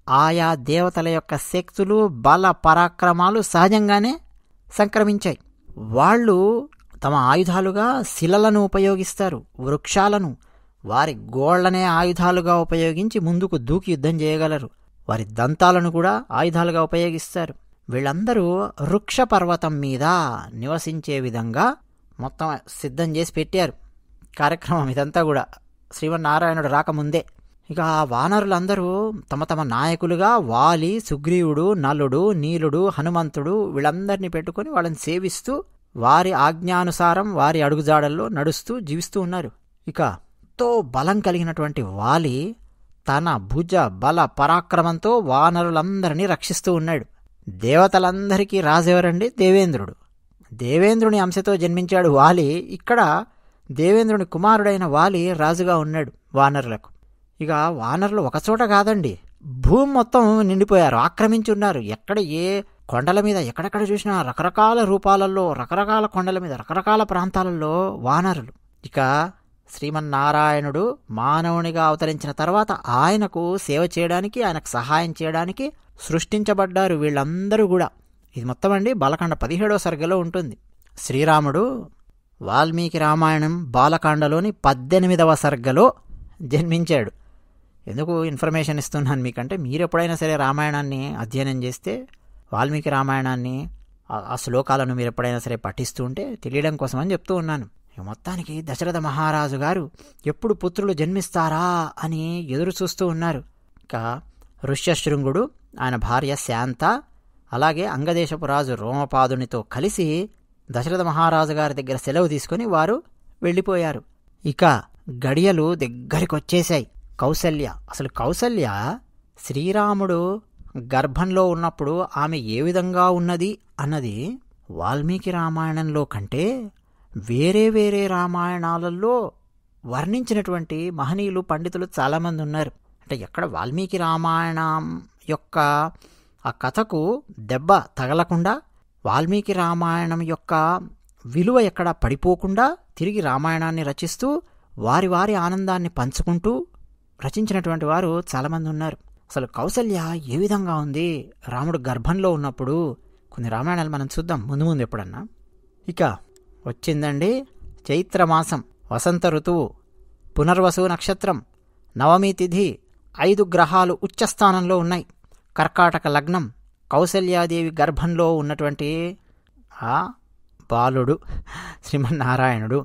ఆయా దేవతల యొక్క శక్తులు, బల పరాక్రమాలు సహజంగానే సంక్రమించాయి. వాళ్ళు తమ ఆయుధాలుగా శిలలను ఉపయోగిస్తారు, వృక్షాలను, వారి గోళ్లనే ఆయుధాలుగా ఉపయోగించి ముందుకు దూకి యుద్ధం చేయగలరు. వారి దంతాలను కూడా ఆయుధాలుగా ఉపయోగిస్తారు. వీళ్ళందరూ వృక్ష పర్వతం మీద నివసించే విధంగా మొత్తం సిద్ధం చేసి పెట్టారు కార్యక్రమం. ఇదంతా కూడా శ్రీమన్నారాయణుడు రాకముందే. ఇక ఆ వానరులందరూ తమ తమ నాయకులుగా వాలి, సుగ్రీవుడు, నలుడు, నీలుడు, హనుమంతుడు వీళ్ళందరినీ పెట్టుకుని వాళ్ళని సేవిస్తూ వారి ఆజ్ఞానుసారం వారి అడుగుజాడల్లో నడుస్తూ జీవిస్తూ ఉన్నారు. ఇక ఎంతో బలం కలిగినటువంటి వాలి తన భుజ బల పరాక్రమంతో వానరులందరినీ రక్షిస్తూ ఉన్నాడు. దేవతలందరికీ రాజెవరండి? దేవేంద్రుడు. దేవేంద్రుని అంశతో జన్మించాడు వాలి. ఇక్కడ దేవేంద్రుని కుమారుడైన వాలి రాజుగా ఉన్నాడు వానరులకు. ఇక వానరులు ఒకచోట కాదండి, భూమి మొత్తం నిండిపోయారు, ఆక్రమించి ఉన్నారు. ఎక్కడ ఏ కొండల మీద ఎక్కడెక్కడ చూసినా రకరకాల రూపాలలో, రకరకాల కొండల మీద, రకరకాల ప్రాంతాలలో వానరులు. ఇక శ్రీమన్నారాయణుడు మానవునిగా అవతరించిన తర్వాత ఆయనకు సేవ చేయడానికి, ఆయనకు సహాయం చేయడానికి సృష్టించబడ్డారు వీళ్ళందరూ కూడా. ఇది మొత్తం అండి బాలకాండ 17వ సర్గలో ఉంటుంది. శ్రీరాముడు వాల్మీకి రామాయణం బాలకాండలోని 18వ సర్గలో జన్మించాడు. ఎందుకు ఇన్ఫర్మేషన్ ఇస్తున్నాను మీకంటే, మీరు ఎప్పుడైనా సరే రామాయణాన్ని అధ్యయనం చేస్తే, వాల్మీకి రామాయణాన్ని ఆ శ్లోకాలను మీరు ఎప్పుడైనా సరే పఠిస్తూ ఉంటే తెలియడం కోసం అని చెప్తూ ఉన్నాను. మొత్తానికి దశరథ మహారాజు గారు ఎప్పుడు పుత్రులు జన్మిస్తారా అని ఎదురు చూస్తూ ఉన్నారు. ఇక ఋష్యశృంగుడు, ఆయన భార్య శాంత, అలాగే అంగదేశపు రాజు రోమపాదునితో కలిసి దశరథ మహారాజు గారి దగ్గర సెలవు తీసుకుని వారు వెళ్ళిపోయారు. ఇక గడియలు దగ్గరికి వచ్చేశాయి. అసలు కౌసల్య శ్రీరాముడు గర్భంలో ఉన్నప్పుడు ఆమె ఏ విధంగా ఉన్నది అన్నది వాల్మీకి రామాయణంలో కంటే వేరే వేరే రామాయణాలలో వర్ణించినటువంటి మహనీయులు, పండితులు చాలామంది ఉన్నారు. అంటే ఎక్కడ వాల్మీకి రామాయణం యొక్క ఆ కథకు దెబ్బ తగలకుండా, వాల్మీకి రామాయణం యొక్క విలువ ఎక్కడ పడిపోకుండా తిరిగి రామాయణాన్ని రచిస్తూ వారి వారి ఆనందాన్ని పంచుకుంటూ రచించినటువంటి వారు చాలామంది ఉన్నారు. అసలు కౌసల్య ఏ విధంగా ఉంది రాముడు గర్భంలో ఉన్నప్పుడు, కొన్ని రామాయణాలు మనం చూద్దాం ముందు ఎప్పుడన్నా. ఇక వచ్చిందండి చైత్రమాసం, వసంత ఋతువు, పునర్వసు నక్షత్రం, నవమి తిథి, 5 గ్రహాలు ఉచ్చస్థానంలో ఉన్నాయి, కర్కాటక లగ్నం, కౌసల్యాదేవి గర్భంలో ఉన్నటువంటి ఆ బాలుడు శ్రీమన్నారాయణుడు,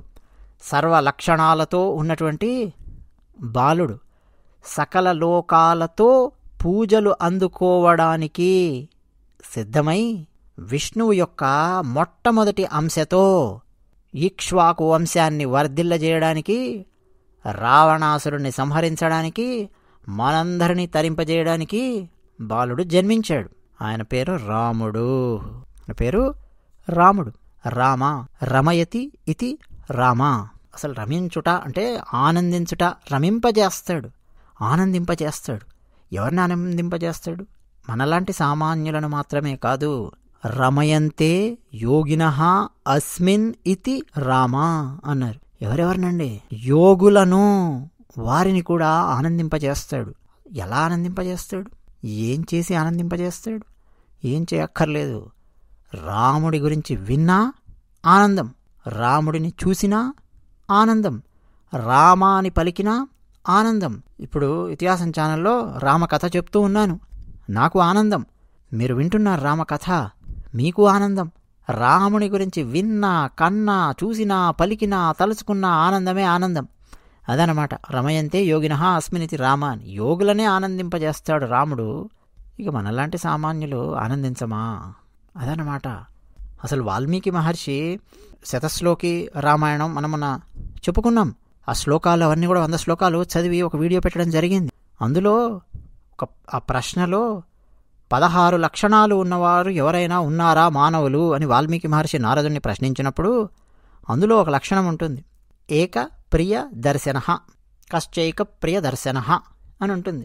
సర్వ లక్షణాలతో ఉన్నటువంటి బాలుడు, సకల లోకాలతో పూజలు అందుకోవడానికి సిద్ధమై విష్ణువు యొక్క మొట్టమొదటి అంశతో ఇక్ష్వాకు వంశాన్ని వర్ధిల్లజేయడానికి, రావణాసురుణ్ణి సంహరించడానికి, మనందరినీ తరింపజేయడానికి బాలుడు జన్మించాడు. ఆయన పేరు రాముడు. రామ రమయతి ఇతి రామ. అసలు రమించుట అంటే ఆనందించుట, ఆనందింపజేస్తాడు. ఎవరిని ఆనందింపజేస్తాడు? మనలాంటి సామాన్యులను మాత్రమే కాదు. రమయంతే యోగినః అస్మిన్ ఇతి రామ అన్నారు. ఎవరెవరినండి? యోగులను, వారిని కూడా ఆనందింపజేస్తాడు. ఎలా ఆనందింపజేస్తాడు? ఏం చేసి ఆనందింపజేస్తాడు? ఏం చేయక్కర్లేదు. రాముడి గురించి విన్నా ఆనందం, రాముడిని చూసినా ఆనందం, రామాని పలికినా ఆనందం. ఇప్పుడు ఇతిహాసం ఛానల్లో రామకథ చెప్తూ ఉన్నాను, నాకు ఆనందం. మీరు వింటున్నారు రామకథ, మీకు ఆనందం. రాముని గురించి విన్నా, కన్నా, చూసినా, పలికినా, తలుచుకున్నా ఆనందమే ఆనందం. అదనమాట రమయంతే యోగినః అస్మినితి రామ అని. యోగులనే ఆనందింపజేస్తాడు రాముడు. ఇక మనలాంటి సామాన్యులు ఆనందించమా? అదనమాట. అసలు వాల్మీకి మహర్షి శతశ్లోకి రామాయణం మనమున్న చెప్పుకున్నాం. ఆ శ్లోకాలు అవన్నీ కూడా 100 శ్లోకాలు చదివి ఒక వీడియో పెట్టడం జరిగింది. అందులో ఆ ప్రశ్నలో 16 లక్షణాలు ఉన్నవారు ఎవరైనా ఉన్నారా మానవులు అని వాల్మీకి మహర్షి నారదుని ప్రశ్నించినప్పుడు అందులో ఒక లక్షణం ఉంటుంది. ఏక ప్రియ దర్శన, కశ్చైక ప్రియ దర్శన అని ఉంటుంది.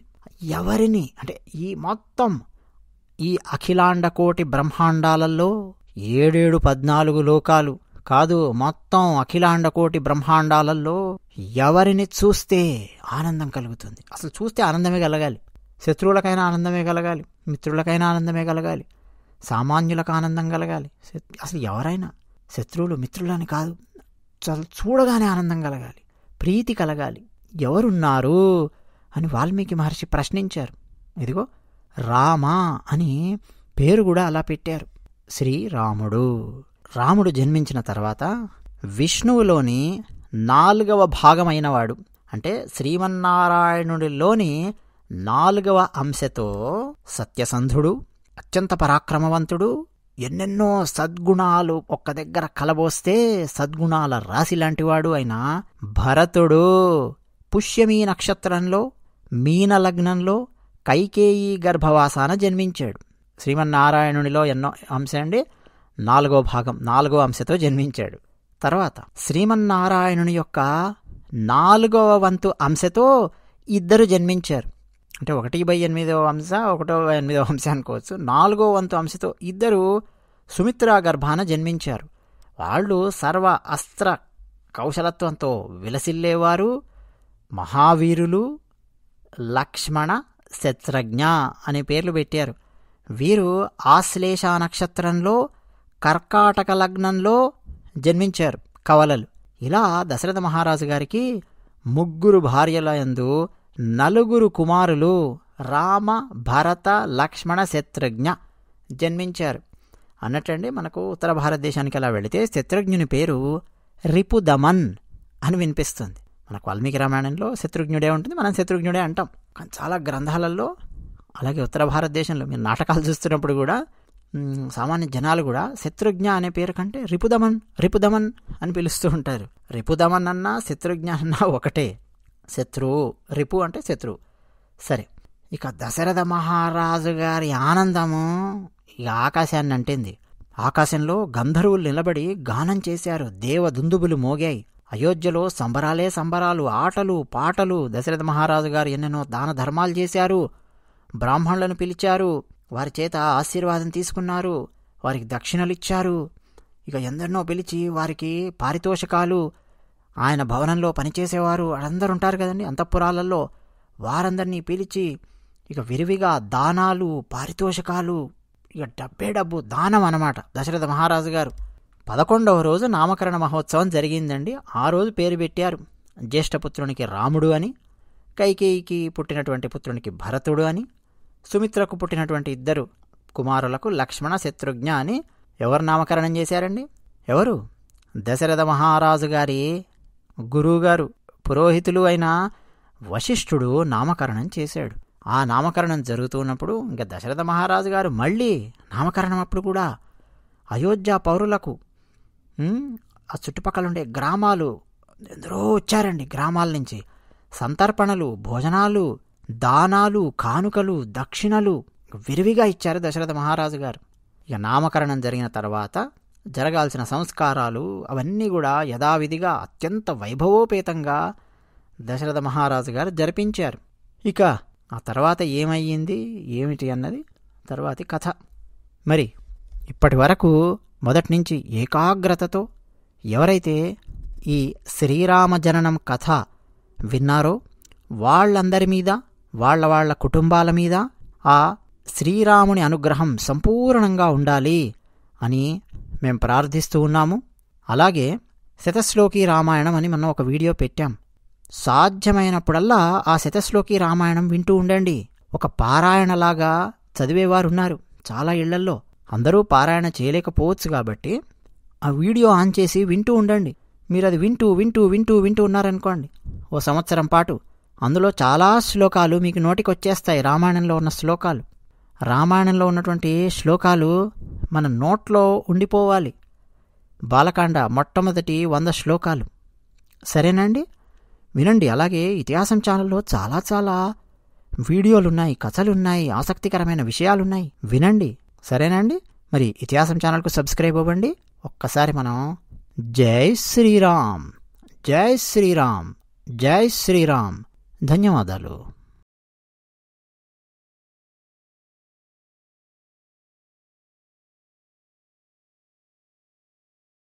ఎవరిని అంటే ఈ మొత్తం ఈ అఖిలాండ కోటి బ్రహ్మాండాలలో 7-14 లోకాలు కాదు, మొత్తం అఖిలాండ కోటి బ్రహ్మాండాలలో ఎవరిని చూస్తే ఆనందం కలుగుతుంది. అసలు చూస్తే ఆనందమే కలగాలి. శత్రువులకైనా ఆనందమే కలగాలి, మిత్రులకైనా ఆనందమే కలగాలి, సామాన్యులకు ఆనందం కలగాలి. అసలు ఎవరైనా శత్రువులు మిత్రులని కాదు, చూడగానే ఆనందం కలగాలి, ప్రీతి కలగాలి. ఎవరున్నారు అని వాల్మీకి మహర్షి ప్రశ్నించారు. ఇదిగో రామ అని పేరు కూడా అలా పెట్టారు. శ్రీరాముడు. రాముడు జన్మించిన తర్వాత విష్ణువులోని 4వ భాగమైనవాడు, అంటే శ్రీమన్నారాయణుడిలోని 4వ అంశతో సత్యసంధుడు, అత్యంత పరాక్రమవంతుడు, ఎన్నెన్నో సద్గుణాలు ఒక్క దగ్గర కలబోస్తే సద్గుణాల రాశి లాంటివాడు అయిన భరతుడు పుష్యమీ నక్షత్రంలో మీనలగ్నంలో కైకేయీ గర్భవాసాన జన్మించాడు. శ్రీమన్నారాయణునిలో ఎన్నో అంశ అండి, 4వ భాగం 4వ అంశతో జన్మించాడు. తర్వాత శ్రీమన్నారాయణుని యొక్క 4వ వంతు అంశతో 2 జన్మించారు. అంటే 1/8వ అంశ 1/8వ అంశ అనుకోవచ్చు. 4వ వంతు అంశతో ఇద్దరు సుమిత్రా గర్భాన జన్మించారు. వాళ్ళు సర్వ అస్త్ర కౌశలత్వంతో విలసిల్లేవారు, మహావీరులు. లక్ష్మణ, శత్రుఘ్న అనే పేర్లు పెట్టారు. వీరు ఆశ్లేష నక్షత్రంలో కర్కాటక లగ్నంలో జన్మించారు కవలలు. ఇలా దశరథ మహారాజు గారికి 3 భార్యల యందు 4 కుమారులు రామ, భరత, లక్ష్మణ, శత్రుఘ్న జన్మించారు. అన్నట్టండి మనకు ఉత్తర భారతదేశానికి అలా వెళితే శత్రుఘ్నుని పేరు రిపుదమన్ అని వినిపిస్తుంది. మనకు వాల్మీకి రామాయణంలో శత్రుఘ్నుడే ఉంటుంది, మనం శత్రుఘ్నుడే అంటాం. కానీ చాలా గ్రంథాలలో, అలాగే ఉత్తర భారతదేశంలో మీరు నాటకాలు చూస్తున్నప్పుడు కూడా సామాన్య జనాలు కూడా శత్రుఘ్న అనే పేరు కంటే రిపుదమన్ రిపుదమన్ అని పిలుస్తూ ఉంటారు. రిపుదమన్ అన్నా శత్రుఘ్న అన్నా ఒకటే. శత్రువు, రిపు అంటే శత్రువు. సరే, ఇక దశరథ మహారాజు గారి ఆనందము ఇక ఆకాశాన్ని అంటింది. ఆకాశంలో గంధర్వులు నిలబడి గానం చేశారు, దేవదుందుబులు మోగాయి. అయోధ్యలో సంబరాలే సంబరాలు, ఆటలు పాటలు. దశరథ మహారాజు గారు ఎన్నెన్నో దాన ధర్మాలు చేశారు, బ్రాహ్మణులను పిలిచారు, వారి చేత ఆశీర్వాదం తీసుకున్నారు, వారికి దక్షిణలిచ్చారు. ఇక ఎందరినో పిలిచి వారికి పారితోషికాలు, ఆయన భవనంలో పనిచేసేవారు వాళ్ళందరూ ఉంటారు కదండి అంతఃపురాలలో, వారందరినీ పిలిచి ఇక విరివిగా దానాలు, పారితోషికాలు, ఇక డబ్బు దానం అన్నమాట. దశరథ మహారాజు గారు 11వ రోజు నామకరణ మహోత్సవం జరిగిందండి. ఆ రోజు పేరు పెట్టారు. జ్యేష్ఠపుత్రునికి రాముడు అని, కైకేయికి పుట్టినటువంటి పుత్రునికి భరతుడు అని, సుమిత్రకు పుట్టినటువంటి 2 కుమారులకు లక్ష్మణ, శత్రుఘ్న అని ఎవరు నామకరణం చేశారండి? ఎవరు? దశరథ మహారాజు గారి గురువుగారు, పురోహితులు అయిన వశిష్ఠుడు నామకరణం చేశాడు. ఆ నామకరణం జరుగుతున్నప్పుడు ఇంకా దశరథ మహారాజు గారు మళ్ళీ నామకరణం అప్పుడు కూడా అయోధ్య పౌరులకు, ఆ చుట్టుపక్కల ఉండే గ్రామాలు ఎందరో వచ్చారండి. గ్రామాల నుంచి సంతర్పణలు, భోజనాలు, దానాలు, కానుకలు, దక్షిణలు విరివిగా ఇచ్చారు దశరథ మహారాజు గారు. ఇక నామకరణం జరిగిన తర్వాత జరగాల్సిన సంస్కారాలు అవన్నీ కూడా యథావిధిగా అత్యంత వైభవోపేతంగా దశరథ మహారాజు గారు జరిపించారు. ఇక ఆ తర్వాత ఏమయ్యింది ఏమిటి అన్నది తర్వాతి కథ. మరి ఇప్పటి వరకు మొదటి నుంచి ఏకాగ్రతతో ఎవరైతే ఈ శ్రీరామ జననం కథ విన్నారో వాళ్ళందరి మీద, వాళ్ళ కుటుంబాల మీద ఆ శ్రీరాముని అనుగ్రహం సంపూర్ణంగా ఉండాలి అని మేం ప్రార్థిస్తూ ఉన్నాము. అలాగే శతశ్లోకి రామాయణం అని మనం ఒక వీడియో పెట్టాం. సాధ్యమైనప్పుడల్లా ఆ శతశ్లోకి రామాయణం వింటూ ఉండండి. ఒక పారాయణలాగా చదివేవారున్నారు చాలా ఇళ్లల్లో. అందరూ పారాయణ చేయలేకపోవచ్చు కాబట్టి ఆ వీడియో ఆన్ చేసి వింటూ ఉండండి. మీరు అది వింటూ వింటూ వింటూ వింటూ ఉన్నారనుకోండి ఓ సంవత్సరం పాటు, అందులో చాలా శ్లోకాలు మీకు నోటికొచ్చేస్తాయి. రామాయణంలో ఉన్న శ్లోకాలు, రామాయణంలో ఉన్నటువంటి శ్లోకాలు మన నోట్లో ఉండిపోవాలి. బాలకాండ మొట్టమొదటి 100 శ్లోకాలు. సరేనండి, వినండి. అలాగే ఇతిహాసం ఛానల్లో చాలా వీడియోలున్నాయి, కథలున్నాయి, ఆసక్తికరమైన విషయాలున్నాయి, వినండి. సరేనండి, మరి ఇతిహాసం ఛానల్కు సబ్స్క్రైబ్ అవ్వండి. ఒక్కసారి మనం జై శ్రీరామ్, జై శ్రీరామ్, జై శ్రీరామ్. ధన్యవాదాలు.